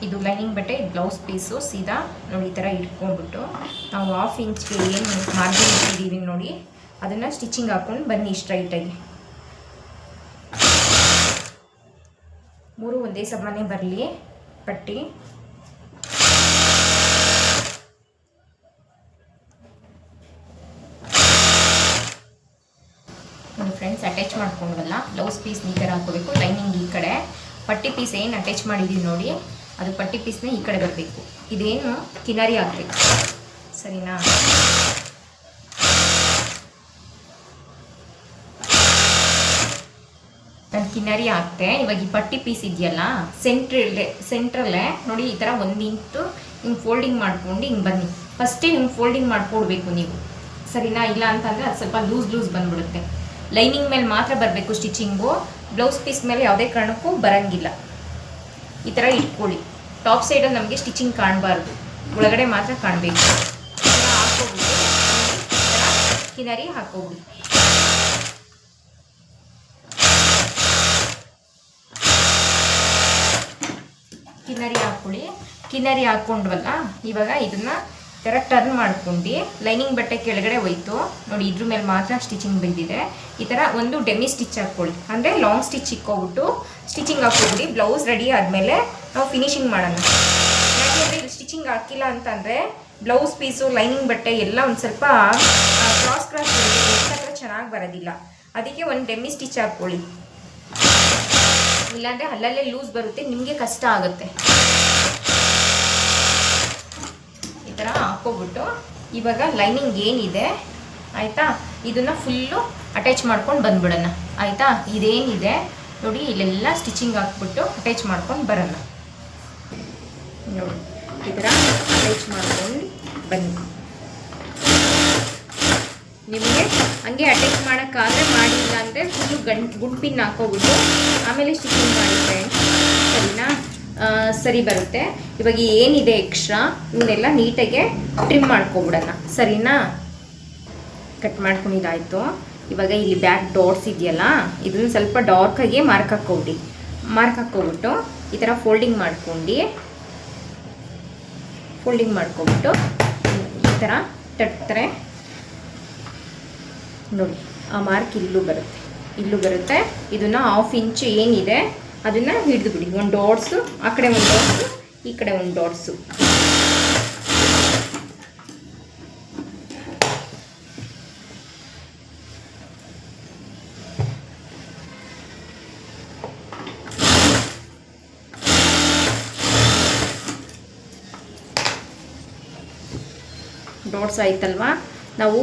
ಇದು ಬ್ಲೌಸ್ ಪೀಸು ಸೀದಾ ನೋಡಿ ಈ ಥರ ಇಟ್ಕೊಂಡ್ಬಿಟ್ಟು ನಾವು 1/2 ಇಂಚ್ಗೆ ಏನು ಮಾರ್ಜಿನ್ ಇಟ್ಟಿದ್ದೀವಿ ನೋಡಿ ಅದನ್ನು ಸ್ಟಿಚಿಂಗ್ ಹಾಕ್ಕೊಂಡು ಬನ್ನಿ ಸ್ಟ್ರೈಟಾಗಿ. 3 ಒಂದೇ ಸಮಾನೆ ಬರಲಿ ಪಟ್ಟಿ. ನೋಡಿ ಫ್ರೆಂಡ್ಸ್, ಅಟ್ಯಾಚ್ ಮಾಡ್ಕೊಂಡ್ವಲ್ಲ ಬ್ಲೌಸ್ ಪೀಸ್ ಈ ಥರ ಹಾಕೋಬೇಕು. ಲೈನಿಂಗ್ ಈ ಕಡೆ, ಪಟ್ಟಿ ಪೀಸ್ ಏನು ಅಟ್ಯಾಚ್ ಮಾಡಿದ್ದೀವಿ ನೋಡಿ ಅದು ಪಟ್ಟಿ ಪೀಸ್ನ ಈ ಕಡೆ ಬರಬೇಕು. ಇದೇನು ಕಿನಾರಿ ಹಾಕಬೇಕು, ಸರಿನಾ? ನಾನು ಕಿನಾರಿ ಹಾಕ್ತೆ. ಇವಾಗ ಈ ಪಟ್ಟಿ ಪೀಸ್ ಇದೆಯಲ್ಲ ಸೆಂಟ್ರಲ್ಲೇ ನೋಡಿ ಈ ಥರ 1 ಇಂಚು ಹಿಂಗೆ ಫೋಲ್ಡಿಂಗ್ ಮಾಡ್ಕೊಂಡು ಹಿಂಗೆ ಬನ್ನಿ. ಫಸ್ಟೇ ಹಿಂಗೆ ಫೋಲ್ಡಿಂಗ್ ಮಾಡ್ಕೊಡ್ಬೇಕು ನೀವು, ಸರಿನಾ? ಇಲ್ಲ ಅಂತಂದರೆ ಅದು ಸ್ವಲ್ಪ ಲೂಸ್ ಬಂದುಬಿಡುತ್ತೆ. ಲೈನಿಂಗ್ ಮೇಲೆ ಮಾತ್ರ ಬರಬೇಕು ಸ್ಟಿಚಿಂಗು, ಬ್ಲೌಸ್ ಪೀಸ್ ಮೇಲೆ ಯಾವುದೇ ಕಾರಣಕ್ಕೂ ಬರೋಂಗಿಲ್ಲ. ಈ ಥರ ಇಟ್ಕೊಳ್ಳಿ. ಟಾಪ್ ಸೈಡಲ್ಲಿ ನಮಗೆ ಸ್ಟಿಚಿಂಗ್ ಕಾಣಬಾರ್ದು, ಒಳಗಡೆ ಮಾತ್ರ ಕಾಣಬೇಕು. ಹಾಕೋಬಿಟ್ಟು ಕಿನಾರಿ ಹಾಕೋಬಿಡಿ. ಕಿನಾರಿ ಹಾಕ್ಕೊಳ್ಳಿ. ಕಿನಾರಿ ಹಾಕ್ಕೊಂಡ್ವಲ್ಲ, ಇವಾಗ ಇದನ್ನು ಈ ಥರ ಟರ್ನ್ ಮಾಡ್ಕೊಂಡು ಲೈನಿಂಗ್ ಬಟ್ಟೆ ಕೆಳಗಡೆ ಹೋಯ್ತು ನೋಡಿ, ಇದ್ರ ಮೇಲೆ ಮಾತ್ರ ಸ್ಟಿಚಿಂಗ್ ಬಿದ್ದಿದೆ. ಈ ಥರ ಒಂದು ಡೆಮಿ ಸ್ಟಿಚ್ ಹಾಕ್ಕೊಳ್ಳಿ, ಅಂದರೆ ಲಾಂಗ್ ಸ್ಟಿಚ್ ಇಕ್ಕೋಬಿಟ್ಟು ಸ್ಟಿಚಿಂಗ್ ಹಾಕ್ಕೊಬಿಡಿ. ಬ್ಲೌಸ್ ರೆಡಿ ಆದಮೇಲೆ ನಾವು ಫಿನಿಶಿಂಗ್ ಮಾಡೋಣ. ಯಾಕೆಂದರೆ ಇಲ್ಲಿ ಸ್ಟಿಚಿಂಗ್ ಹಾಕಿಲ್ಲ ಅಂತಂದರೆ ಬ್ಲೌಸ್ ಪೀಸು ಲೈನಿಂಗ್ ಬಟ್ಟೆ ಎಲ್ಲ ಒಂದು ಸ್ವಲ್ಪ ಕ್ರಾಸ್ ಹತ್ರ ಚೆನ್ನಾಗಿ ಬರೋದಿಲ್ಲ. ಅದಕ್ಕೆ ಒಂದು ಡೆಮ್ಮಿ ಸ್ಟಿಚ್ ಹಾಕ್ಕೊಳ್ಳಿ, ಇಲ್ಲಾಂದರೆ ಅಲ್ಲಲ್ಲೇ ಲೂಸ್ ಬರುತ್ತೆ, ನಿಮಗೆ ಕಷ್ಟ ಆಗುತ್ತೆ. ಈ ಥರ ಹಾಕ್ಕೊಬಿಟ್ಟು ಇವಾಗ ಲೈನಿಂಗ್ ಏನಿದೆ ಆಯಿತಾ, ಇದನ್ನು ಫುಲ್ಲು ಅಟ್ಯಾಚ್ ಮಾಡ್ಕೊಂಡು ಬಂದ್ಬಿಡೋಣ ಆಯಿತಾ. ಇದೇನಿದೆ ನೋಡಿ, ಇಲ್ಲೆಲ್ಲ ಸ್ಟಿಚಿಂಗ್ ಹಾಕ್ಬಿಟ್ಟು ಅಟ್ಯಾಚ್ ಮಾಡ್ಕೊಂಡು ಬರೋಣ. ನೋಡಿ ಈ ಥರ ಅಟ್ಯಾಚ್ ಮಾಡ್ಕೊಂಡು ಬನ್ನಿ. ನಿಮಗೆ ಹಂಗೆ ಅಟ್ಯಾಚ್ ಮಾಡೋಕ್ಕಾದರೆ ಮಾಡಿಲ್ಲ ಅಂದರೆ ಫುಲ್ಲು ಗುಂಡ್ಪಿನ್ ಹಾಕೋಬಿಟ್ಟು ಆಮೇಲೆ ಸ್ಟಿಚಿಂಗ್ ಮಾಡಿ ಫ್ರೆಂಡ್ಸ್, ಸರಿನಾ? ಸರಿ ಬರುತ್ತೆ. ಇವಾಗ ಏನಿದೆ ಎಕ್ಸ್ಟ್ರಾ ಇವನ್ನೆಲ್ಲ ನೀಟಾಗೆ ಟ್ರಿಮ್ ಮಾಡ್ಕೊಬಿಡೋಣ, ಸರಿನಾ? ಕಟ್ ಮಾಡ್ಕೊಂಡಿದ್ದಾಯಿತು. ಇವಾಗ ಇಲ್ಲಿ ಬ್ಯಾಕ್ ಡಾಟ್ಸ್ ಇದೆಯಲ್ಲ, ಇದನ್ನು ಸ್ವಲ್ಪ ಡಾರ್ಕಾಗಿ ಮಾರ್ಕ್ ಹಾಕ್ಕೊಬಿಟ್ಟು ಈ ಥರ ಫೋಲ್ಡಿಂಗ್ ಮಾಡ್ಕೊಬಿಟ್ಟು ಈ ಥರ ತಟ್ತಾರೆ ನೋಡಿ. ಆ ಮಾರ್ಕ್ ಇಲ್ಲೂ ಬರುತ್ತೆ. ಇದನ್ನು 1/2 ಇಂಚ್ ಏನಿದೆ ಅದನ್ನು ಹಿಡಿದು ಬಿಡಿ. ಒಂದು ಡಾಟ್ಸು ಆ ಕಡೆ, ಒಂದು ಡಾಟ್ಸು ಈ ಕಡೆ, ಒಂದು ಡಾಟ್ಸು. ಡಾಟ್ಸ್ ಆಯ್ತಲ್ವಾ? ನಾವು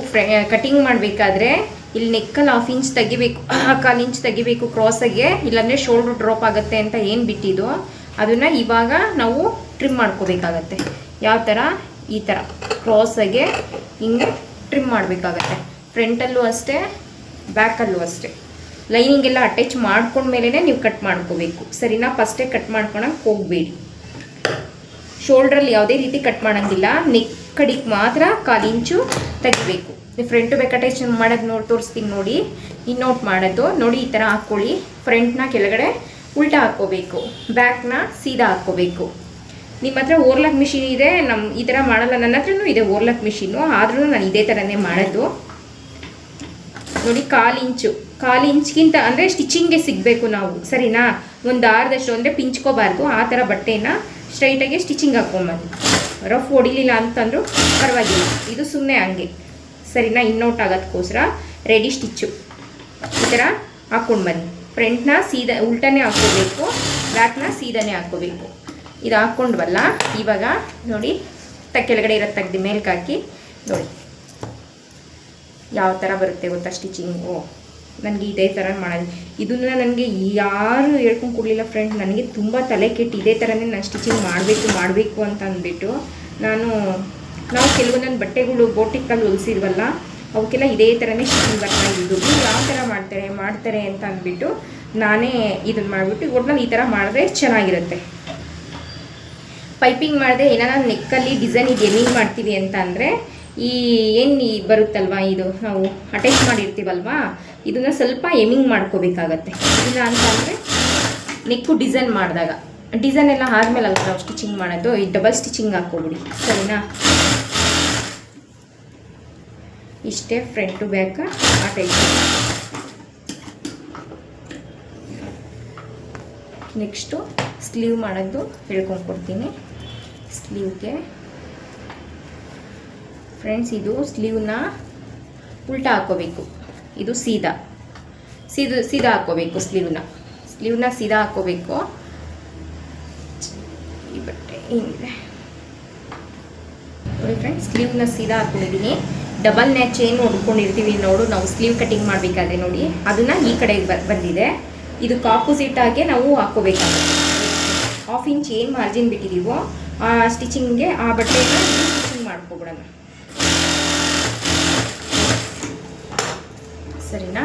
ಕಟಿಂಗ್ ಮಾಡಬೇಕಾದ್ರೆ ಇಲ್ಲಿ ನೆಕ್ಕಲ್ಲಿ 1/2 ಇಂಚ್ ತೆಗಿಬೇಕು, 1/4 ಇಂಚ್ ತೆಗಿಬೇಕು ಕ್ರಾಸಾಗೆ, ಇಲ್ಲಾಂದರೆ ಶೋಲ್ಡ್ರ್ ಡ್ರಾಪ್ ಆಗುತ್ತೆ ಅಂತ ಏನು ಬಿಟ್ಟಿದ್ದು ಅದನ್ನು ಇವಾಗ ನಾವು ಟ್ರಿಮ್ ಮಾಡ್ಕೋಬೇಕಾಗತ್ತೆ. ಯಾವ ಥರ? ಈ ಥರ ಕ್ರಾಸಾಗೆ ಹಿಂಗೆ ಟ್ರಿಮ್ ಮಾಡಬೇಕಾಗತ್ತೆ. ಫ್ರಂಟಲ್ಲೂ ಅಷ್ಟೇ, ಬ್ಯಾಕಲ್ಲೂ ಅಷ್ಟೇ. ಲೈನಿಂಗ್ ಎಲ್ಲ ಅಟ್ಯಾಚ್ ಮಾಡ್ಕೊಂಡ್ಮೇಲೆ ನೀವು ಕಟ್ ಮಾಡ್ಕೋಬೇಕು, ಸರಿನಾ? ಫಸ್ಟೇ ಕಟ್ ಮಾಡ್ಕೊಳಕ್ಕೆ ಹೋಗಬೇಡಿ. ಶೋಲ್ಡ್ರಲ್ಲಿ ಯಾವುದೇ ರೀತಿ ಕಟ್ ಮಾಡೋಂಗಿಲ್ಲ, ನೆಕ್ ಕಡೆಗೆ ಮಾತ್ರ 1/4 ಇಂಚು ತೆಗಿಬೇಕು. ನೀವು ಫ್ರಂಟು ಬ್ಯಾಕ್ ಅಟ್ಯಾಚ್ ಮಾಡೋದು ತೋರಿಸ್ತೀನಿ ನೋಡಿ. ನೋಟ್ ಮಾಡೋದು ನೋಡಿ, ಈ ಥರ ಹಾಕ್ಕೊಳ್ಳಿ. ಫ್ರಂಟ್ನ ಕೆಳಗಡೆ ಉಲ್ಟಾ ಹಾಕ್ಕೋಬೇಕು, ಬ್ಯಾಕ್ನ ಸೀದಾ ಹಾಕ್ಕೋಬೇಕು. ನಿಮ್ಮ ಹತ್ರ ಓರ್ಲಾಕ್ ಮಿಷಿನ್ ಇದೆ, ಈ ಥರ ಮಾಡಲ್ಲ. ನನ್ನ ಹತ್ರನೂ ಇದೆ ಓರ್ಲಾಕ್ ಮಿಷಿನು, ಆದ್ರೂ ನಾನು ಇದೇ ಥರನೇ ಮಾಡೋದು ನೋಡಿ. 1/4 ಇಂಚ್ಗಿಂತ ಅಂದರೆ ಸ್ಟಿಚಿಂಗ್ಗೆ ಸಿಗಬೇಕು ನಾವು, ಸರಿನಾ? ಒಂದು ದಾರದಷ್ಟು ಅಂದರೆ ಪಿಂಚ್ಕೋಬಾರ್ದು. ಆ ಥರ ಬಟ್ಟೆನ ಸ್ಟ್ರೈಟಾಗಿ ಸ್ಟಿಚಿಂಗ್ ಹಾಕ್ಕೊಂಬಂದು, ರಫ್ ಹೊಡಿಲಿಲ್ಲ ಅಂತಂದರೂ ಪರವಾಗಿಲ್ಲ, ಇದು ಸುಮ್ಮನೆ ಹಂಗೆ, ಸರಿನಾ? ಇನ್ನೋಟ್ ಆಗೋದಕ್ಕೋಸ್ಕರ ರೆಡಿ ಸ್ಟಿಚ್ಚು ಈ ಥರ ಹಾಕ್ಕೊಂಡು ಬನ್ನಿ. ಫ್ರಂಟ್ನ ಸೀದಾ ಉಲ್ಟನೇ ಹಾಕ್ಕೋಬೇಕು, ಬ್ಯಾಕ್ನ ಸೀದಾನೇ ಹಾಕ್ಕೋಬೇಕು. ಇದು ಹಾಕ್ಕೊಂಡ್ವಲ್ಲ, ಇವಾಗ ನೋಡಿ ಕೆಳಗಡೆ ಇರೋದು ತೆಗ್ದು ಮೇಲ್ಗೆ ಹಾಕಿ ನೋಡಿ ಯಾವ ಥರ ಬರುತ್ತೆ ಗೊತ್ತಾ ಸ್ಟಿಚಿಂಗು. ನನಗೆ ಇದೇ ಥರ ಮಾಡೋದು, ಇದನ್ನು ನನಗೆ ಯಾರು ಹೇಳ್ಕೊಂಡು ಕೊಡಲಿಲ್ಲ ಫ್ರೆಂಡ್. ನನಗೆ ತುಂಬ ತಲೆ ಕೆಟ್ಟು ಇದೇ ಥರನೇ ನಾನು ಸ್ಟಿಚಿಂಗ್ ಮಾಡಬೇಕು ಅಂತ ಅಂದ್ಬಿಟ್ಟು ನಾವು ಕೆಲವೊಂದೊಂದು ಬಟ್ಟೆಗಳು ಬೋಟಿಕ್ಕಲ್ಲಿ ಹೊಲಿಸಿರ್ವಲ್ಲ, ಅವಕ್ಕೆಲ್ಲ ಇದೇ ಥರನೇ ಸ್ಟಿಚಿಂಗ್ ಬರ್ತಾ ಇದ್ದು. ಯಾವ ಥರ ಮಾಡ್ತಾರೆ ಅಂತ ಅಂದ್ಬಿಟ್ಟು ನಾನೇ ಇದನ್ನು ಮಾಡಿಬಿಟ್ಟು ಒಟ್ನಲ್ಲಿ ಈ ಥರ ಮಾಡಿದ್ರೆ ಚೆನ್ನಾಗಿರುತ್ತೆ. ಪೈಪಿಂಗ್ ಮಾಡಿದೆ ಏನಾರ ನೆಕ್ಕಲ್ಲಿ ಡಿಸೈನ್ ಇದು ಎಮಿಂಗ್ ಮಾಡ್ತೀವಿ ಅಂತ ಅಂದರೆ ಈ ಏನು ಬರುತ್ತಲ್ವ, ಇದು ನಾವು ಅಟ್ಯಾಚ್ ಮಾಡಿರ್ತೀವಲ್ವಾ, ಇದನ್ನು ಸ್ವಲ್ಪ ಎಮಿಂಗ್ ಮಾಡ್ಕೋಬೇಕಾಗತ್ತೆ. ಇಲ್ಲ ಅಂತಂದರೆ ನೆಕ್ಕು ಡಿಸೈನ್ ಮಾಡಿದಾಗ, ಡಿಸೈನ್ ಎಲ್ಲ ಆದಮೇಲೆ ಅಲ್ಲ ನಾವು ಸ್ಟಿಚಿಂಗ್ ಮಾಡೋದು, ಈ ಡಬಲ್ ಸ್ಟಿಚಿಂಗ್ ಹಾಕ್ಕೊಬಿಡಿ, ಸರಿನಾ? ಇಷ್ಟೇ ಫ್ರಂಟು ಬ್ಯಾಕ್ ಆ ಟೈಪ್. ನೆಕ್ಸ್ಟು ಸ್ಲೀವ್ ಮಾಡೋದು ಹೇಳ್ಕೊಂಡ್ಕೊಡ್ತೀನಿ. ಸ್ಲೀವ್ಗೆ ಫ್ರೆಂಡ್ಸ್, ಇದು ಸ್ಲೀವ್ನ ಉಲ್ಟಾ ಹಾಕ್ಕೋಬೇಕು, ಇದು ಸೀದಾ ಹಾಕ್ಕೋಬೇಕು. ಸ್ಲೀವ್ನ ಸೀದಾ ಹಾಕ್ಕೋಬೇಕು. ಈ ಬಟ್ಟೆ ಏನಿದೆ ನೋಡಿ ಫ್ರೆಂಡ್ಸ್, ಸ್ಲೀವ್ನ ಸೀದಾ ಹಾಕ್ಕೊಂಡಿದ್ದೀನಿ. ಡಬಲ್ ನ್ಯಾಚ್ ಏನು ಹೊಡ್ಕೊಂಡಿರ್ತೀವಿ ನೋಡು ನಾವು ಸ್ಲೀವ್ ಕಟಿಂಗ್ ಮಾಡಬೇಕಾದ್ರೆ ನೋಡಿ, ಅದನ್ನು ಈ ಕಡೆಗೆ ಬಂದಿದೆ. ಇದಕ್ಕೆ ಆಪೋಸಿಟ್ ಆಗಿ ನಾವು ಹಾಕ್ಕೋಬೇಕಾಗುತ್ತೆ. 1/2 ಇಂಚ್ ಏನು ಮಾರ್ಜಿನ್ ಬಿಟ್ಟಿದ್ದೀವೋ ಆ ಸ್ಟಿಚಿಂಗ್ಗೆ ಆ ಬಟ್ಟೆನ ಸ್ಟಿಚಿಂಗ್ ಮಾಡ್ಕೊಬಿಡೋಣ, ಸರಿನಾ?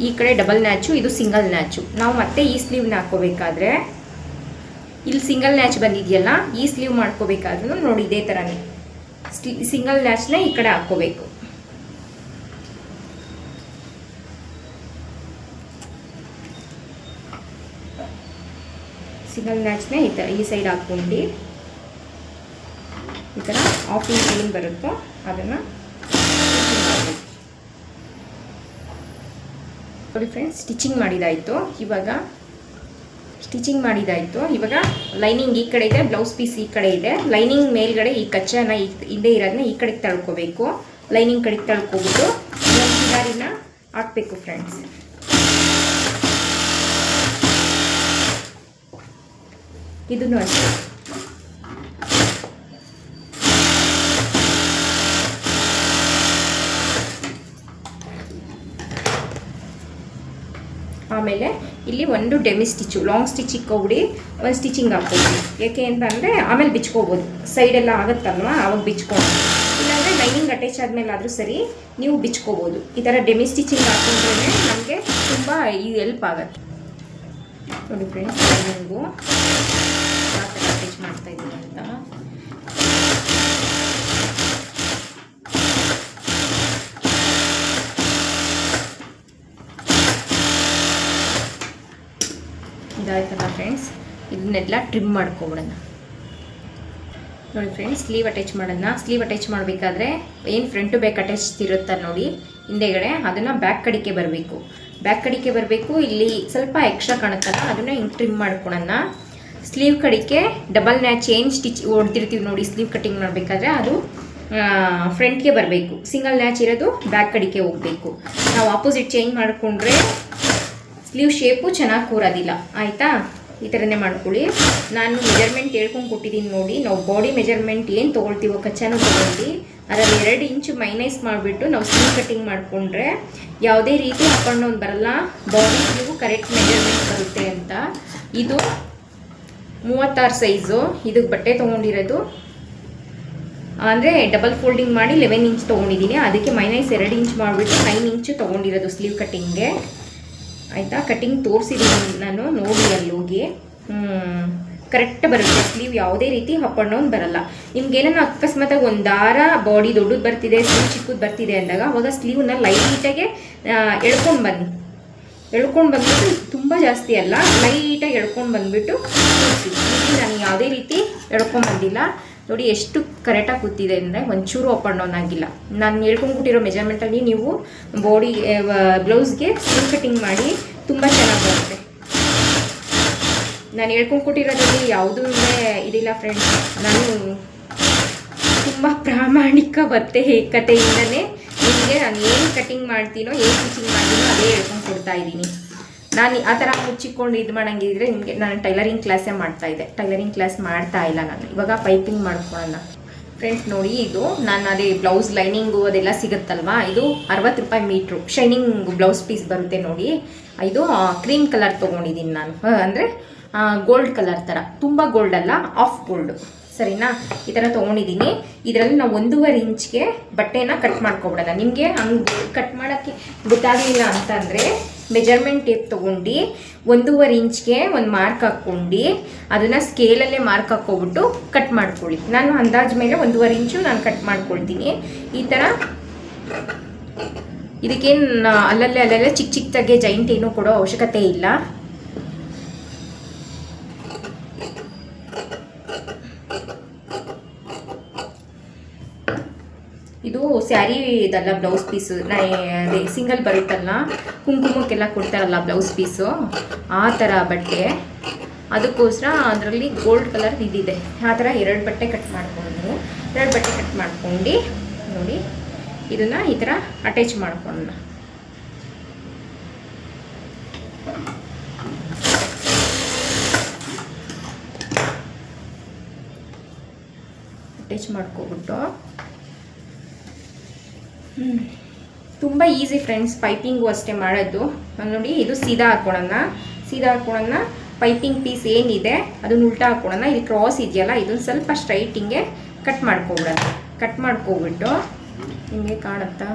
ಈ ಕಡೆ ಡಬಲ್ ನ್ಯಾಚು, ಇದು ಸಿಂಗಲ್ ನ್ಯಾಚು. ನಾವು ಮತ್ತೆ ಈ ಸ್ಲೀವ್ನ ಹಾಕ್ಕೋಬೇಕಾದ್ರೆ ಇಲ್ಲಿ ಸಿಂಗಲ್ ನ್ಯಾಚ್ ಬಂದಿದೆಯಲ್ಲ, ಈ ಸ್ಲೀವ್ ಮಾಡ್ಕೋಬೇಕಾದ್ರೂ ನೋಡಿ ಇದೇ ಥರನೇ ಸಿಂಗಲ್ ನ್ಯಾಚ್ನ ಈ ಕಡೆ ಹಾಕ್ಕೋಬೇಕು. ಸಿಂಗಲ್ ನ್ಯಾಚ್ನ ಈ ಸೈಡ್ ಹಾಕ್ಕೊಂಡು ಈ ಥರ ಹಾಫ್ ಇಂಚ್ ಏನು ಬರುತ್ತೋ ಅದನ್ನು ನೋಡಿ ಫ್ರೆಂಡ್ಸ್. ಸ್ಟಿಚಿಂಗ್ ಮಾಡಿದಾಯಿತು. ಇವಾಗ ಲೈನಿಂಗ್ ಈ ಕಡೆ ಇದೆ, ಬ್ಲೌಸ್ ಪೀಸ್ ಈ ಕಡೆ ಇದೆ. ಲೈನಿಂಗ್ ಮೇಲ್ಗಡೆ ಈ ಕಚ್ಚನ ಹಿಂದೆ ಇರೋದನ್ನ ಈ ಕಡೆಗೆ ತಳ್ಕೋಬೇಕು. ಲೈನಿಂಗ್ ಕಡೆಗೆ ತಳ್ಕೊಬಿಟ್ಟು ಚಿನಾರಿನ ಹಾಕಬೇಕು ಫ್ರೆಂಡ್ಸ್. ಇದನ್ನು ಅಷ್ಟೇ. ಆಮೇಲೆ ಇಲ್ಲಿ ಒಂದು ಡೆಮಿ ಸ್ಟಿಚ್ಚು, ಲಾಂಗ್ ಸ್ಟಿಚ್ ಇಕ್ಕೊಬಿಡಿ, ಒಂದು ಸ್ಟಿಚಿಂಗ್ ಹಾಕ್ಕೊಬಿಡಿ. ಯಾಕೆ ಅಂತಂದರೆ ಆಮೇಲೆ ಬಿಚ್ಕೋಬೋದು, ಸೈಡೆಲ್ಲ ಆಗುತ್ತಲ್ವ ಆವಾಗ ಬಿಚ್ಕೊಂಡು. ಇಲ್ಲಾಂದರೆ ಲೈನಿಂಗ್ ಅಟ್ಯಾಚ್ ಆದಮೇಲೆ ಆದರೂ ಸರಿ ನೀವು ಬಿಚ್ಕೋಬೋದು. ಈ ಥರ ಡೆಮಿ ಸ್ಟಿಚಿಂಗ್ ಹಾಕೊಂಡ್ರೆ ನಮಗೆ ತುಂಬ ಹೆಲ್ಪ್ ಆಗುತ್ತೆ. ನೋಡಿ ಫ್ರೆಂಡ್ಸ್, ಲೈನಿಂಗು ಯಾವ ಥರ ಅಟ್ಯಾಚ್ ಮಾಡ್ತಾಯಿದ್ದೀನಿ ಅಂತ. ಇದಾಯ್ತಲ್ಲ ಫ್ರೆಂಡ್ಸ್, ಇದನ್ನೆಲ್ಲ ಟ್ರಿಮ್ ಮಾಡ್ಕೊಬಿಡೋಣ. ನೋಡಿ ಫ್ರೆಂಡ್ಸ್, ಸ್ಲೀವ್ ಅಟ್ಯಾಚ್ ಮಾಡೋಣ. ಸ್ಲೀವ್ ಅಟ್ಯಾಚ್ ಮಾಡಬೇಕಾದ್ರೆ ಏನು ಫ್ರಂಟ್ ಟು ಬ್ಯಾಕ್ ಅಟ್ಯಾಚ್ ಇರುತ್ತಾ ನೋಡಿ ಹಿಂದೆಗಡೆ, ಅದನ್ನು ಬ್ಯಾಕ್ ಕಡೆಗೆ ಬರಬೇಕು. ಇಲ್ಲಿ ಸ್ವಲ್ಪ ಎಕ್ಸ್ಟ್ರಾ ಕಾಣುತ್ತಲ್ಲ, ಅದನ್ನು ಹಿಂಗೆ ಟ್ರಿಮ್ ಮಾಡ್ಕೊಳೋಣ. ಸ್ಲೀವ್ ಕಡೆಗೆ ಡಬಲ್ ಚೈನ್ ಸ್ಟಿಚ್ ಹೊಡ್ದಿರ್ತೀವಿ ನೋಡಿ ಸ್ಲೀವ್ ಕಟಿಂಗ್ ಮಾಡಬೇಕಾದ್ರೆ, ಅದು ಫ್ರಂಟ್ಗೆ ಬರಬೇಕು. ಸಿಂಗಲ್ ನ್ಯಾಚ್ ಇರೋದು ಬ್ಯಾಕ್ ಕಡೆಗೆ ಹೋಗಬೇಕು. ನಾವು ಆಪೋಸಿಟ್ ಚೇಂಜ್ ಮಾಡಿಕೊಂಡ್ರೆ ಸ್ಲೀವ್ ಶೇಪು ಚೆನ್ನಾಗಿ ಕೂರೋದಿಲ್ಲ. ಆಯಿತಾ? ಈ ಥರನೇ ಮಾಡ್ಕೊಳ್ಳಿ. ನಾನು ಮೆಜರ್ಮೆಂಟ್ ಹೇಳ್ಕೊಂಡು ಕೊಟ್ಟಿದ್ದೀನಿ ನೋಡಿ. ನಾವು ಬಾಡಿ ಮೆಜರ್ಮೆಂಟ್ ಏನು ತೊಗೊಳ್ತೀವೋ ಕಚ್ಚಾನು ತೊಗೊಳ್ಳಿ, ಅದರಲ್ಲಿ 2 ಇಂಚು ಮೈನಸ್ ಮಾಡಿಬಿಟ್ಟು ನಾವು ಸ್ಲೀವ್ ಕಟ್ಟಿಂಗ್ ಮಾಡಿಕೊಂಡ್ರೆ ಯಾವುದೇ ರೀತಿ ಹಾಕೊಂಡೋದು ಬರಲ್ಲ. ಬಾಡಿ ಸ್ಲೀವ್ ಕರೆಕ್ಟ್ ಮೆಜರ್ಮೆಂಟ್ ಬರುತ್ತೆ ಅಂತ. ಇದು 36 ಸೈಜು. ಇದಕ್ಕೆ ಬಟ್ಟೆ ತೊಗೊಂಡಿರೋದು ಅಂದರೆ ಡಬಲ್ ಫೋಲ್ಡಿಂಗ್ ಮಾಡಿ 11 ಇಂಚ್ ತೊಗೊಂಡಿದ್ದೀನಿ. ಅದಕ್ಕೆ ಮೈನಸ್ 2 ಇಂಚ್ ಮಾಡಿಬಿಟ್ಟು 9 ಇಂಚು ತೊಗೊಂಡಿರೋದು ಸ್ಲೀವ್ ಕಟ್ಟಿಂಗ್ಗೆ. ಆಯಿತಾ? ಕಟ್ಟಿಂಗ್ ತೋರಿಸಿದ್ದೀನಿ ನಾನು, ನೋಡಿ ಅಲ್ಲಿ ಹೋಗಿ. ಕರೆಕ್ಟ್ ಬರುತ್ತೆ ಸ್ಲೀವ್, ಯಾವುದೇ ರೀತಿ ಹಾಕೊಂಡೋದು ಬರಲ್ಲ. ನಿಮ್ಗೇನ ಅಕಸ್ಮಾತಾಗಿ ಒಂದು ದಾರ ಬಾಡಿ ದೊಡ್ಡದು ಬರ್ತಿದೆ, ಸ್ಲೀವ್ ಚಿಕ್ಕದು ಬರ್ತಿದೆ ಅಂದಾಗ ಅವಾಗ ಸ್ಲೀವ್ನ ಲೈಟಾಗೆ ಎಳ್ಕೊಂಡು ಬಂದ್ಬಿಟ್ಟು ತುಂಬ ಜಾಸ್ತಿ ಅಲ್ಲ, ಲೈಟಾಗಿ ಎಳ್ಕೊಂಡು ಬಂದುಬಿಟ್ಟು ತೋರಿಸಿ. ನಾನು ಯಾವುದೇ ರೀತಿ ಎಳ್ಕೊಂಬಂದಿಲ್ಲ ನೋಡಿ. ಎಷ್ಟು ಕರೆಕ್ಟಾಗಿ ಕೂತಿದೆ ಅಂದರೆ ಒಂಚೂರು ಅಪ್ ಆ್ಯಂಡ್ ಡೌನ್ ಆಗಿಲ್ಲ. ನಾನು ಹೇಳ್ಕೊಂಡ್ಬಿಟ್ಟಿರೋ ಮೆಜರ್ಮೆಂಟಲ್ಲಿ ನೀವು ಬಾಡಿ ಬ್ಲೌಸ್ಗೆ ಸ್ಲೀವ್ ಕಟ್ಟಿಂಗ್ ಮಾಡಿ ತುಂಬ ಚೆನ್ನಾಗಿ ಬರುತ್ತೆ. ನಾನು ಹೇಳ್ಕೊಂಡ್ಕೊಟ್ಟಿರೋದ್ರಲ್ಲಿ ಯಾವುದೂ ಇದಿಲ್ಲ ಫ್ರೆಂಡ್ಸ್. ನಾನು ತುಂಬ ಪ್ರಾಮಾಣಿಕ ಮತ್ತೆ ಕಥೆಯಿಂದನೇ ನಿಮಗೆ ನಾನು ಏನು ಕಟ್ಟಿಂಗ್ ಮಾಡ್ತೀನೋ, ಏನು ಸ್ಟಿಚಿಂಗ್ ಮಾಡ್ತೀನೋ ಅದೇ ಹೇಳ್ಕೊಂಡು ಕೊಡ್ತಾ ಇದ್ದೀನಿ. ನಾನು ಆ ಥರ ಮುಚ್ಚಿಕೊಂಡು ಇದು ಮಾಡೋಂಗಿದ್ರೆ ನಿಮಗೆ ನಾನು ಟೈಲರಿಂಗ್ ಕ್ಲಾಸೇ ಮಾಡ್ತಾಯಿದ್ದೆ. ಟೈಲರಿಂಗ್ ಕ್ಲಾಸ್ ಮಾಡ್ತಾ ಇಲ್ಲ ನಾನು. ಇವಾಗ ಪೈಪಿಂಗ್ ಮಾಡ್ಕೊಳ್ಳೋಣ ಫ್ರೆಂಡ್ಸ್. ನೋಡಿ, ಇದು ನಾನು ಅದೇ ಬ್ಲೌಸ್ ಲೈನಿಂಗು ಅದೆಲ್ಲ ಸಿಗುತ್ತಲ್ವಾ, ಇದು 60 ರೂಪಾಯಿ ಮೀಟ್ರು ಶೈನಿಂಗ್ ಬ್ಲೌಸ್ ಪೀಸ್ ಬರುತ್ತೆ ನೋಡಿ. ಇದು ಕ್ರೀಮ್ ಕಲರ್ ತೊಗೊಂಡಿದ್ದೀನಿ ನಾನು, ಅಂದರೆ ಗೋಲ್ಡ್ ಕಲರ್ ಥರ, ತುಂಬ ಗೋಲ್ಡ್ ಅಲ್ಲ, ಆಫ್ ಗೋಲ್ಡು, ಸರಿನಾ? ಈ ಥರ ತೊಗೊಂಡಿದ್ದೀನಿ. ಇದರಲ್ಲಿ ನಾವು 1.5 ಇಂಚ್ಗೆ ಬಟ್ಟೆನ ಕಟ್ ಮಾಡ್ಕೊಬಿಡೋಣ. ನಿಮಗೆ ಹಂಗೆ ಕಟ್ ಮಾಡೋಕ್ಕೆ ಗೊತ್ತಾಗಲಿಲ್ಲ ಅಂತಂದರೆ ಮೆಜರ್ಮೆಂಟ್ ಟೇಪ್ ತೊಗೊಂಡು 1.5 ಇಂಚ್ಗೆ ಒಂದು ಮಾರ್ಕ್ ಹಾಕ್ಕೊಂಡು ಅದನ್ನು ಸ್ಕೇಲಲ್ಲೇ ಮಾರ್ಕ್ ಹಾಕ್ಕೊಬಿಟ್ಟು ಕಟ್ ಮಾಡ್ಕೊಳ್ಳಿ. ನಾನು ಅಂದಾಜು ಮೇಲೆ 1.5 ಇಂಚು ನಾನು ಕಟ್ ಮಾಡ್ಕೊಳ್ತೀನಿ. ಈ ಥರ ಇದಕ್ಕೇನು ಅಲ್ಲಲ್ಲೇ ಚಿಕ್ಕದಾಗೆ ಜೈಂಟ್ ಏನೂ ಕೊಡೋ ಅವಶ್ಯಕತೆ ಇಲ್ಲ. ಇದು ಸ್ಯಾರಿ ಇದಲ್ಲ, ಬ್ಲೌಸ್ ಪೀಸು. ಅದೇ ಸಿಂಗಲ್ ಬರುತ್ತಲ್ಲ, ಕುಂಕುಮಕ್ಕೆಲ್ಲ ಕೊಡ್ತಾರಲ್ಲ ಬ್ಲೌಸ್ ಪೀಸು, ಆ ಥರ ಬಟ್ಟೆ. ಅದಕ್ಕೋಸ್ಕರ ಅದರಲ್ಲಿ ಗೋಲ್ಡ್ ಕಲರ್ ಇದಿದೆ. ಆ ಥರ 2 ಬಟ್ಟೆ ಕಟ್ ಮಾಡ್ಕೊಂಡು ನೋಡಿ, ಇದನ್ನು ಈ ಥರ ಅಟ್ಯಾಚ್ ಮಾಡ್ಕೊಳ್ಳೋಣ. ಅಟ್ಯಾಚ್ ಮಾಡ್ಕೊಬಿಟ್ಟು ತುಂಬ ಈಸಿ ಫ್ರೆಂಡ್ಸ್. ಪೈಪಿಂಗು ಅಷ್ಟೇ ಮಾಡೋದು ನೋಡಿ. ಇದು ಸೀದಾ ಹಾಕ್ಕೊಳ್ಳೋಣ. ಪೈಪಿಂಗ್ ಪೀಸ್ ಏನಿದೆ ಅದನ್ನು ಉಲ್ಟಾ ಹಾಕ್ಕೊಳ್ಳೋಣ. ಇಲ್ಲಿ ಕ್ರಾಸ್ ಇದೆಯಲ್ಲ, ಇದನ್ನು ಸ್ವಲ್ಪ ಸ್ಟ್ರೈಟಿಂಗೆ ಕಟ್ ಮಾಡ್ಕೊಬಿಟ್ಟು ನಿಮಗೆ ಕಾಣುತ್ತಾ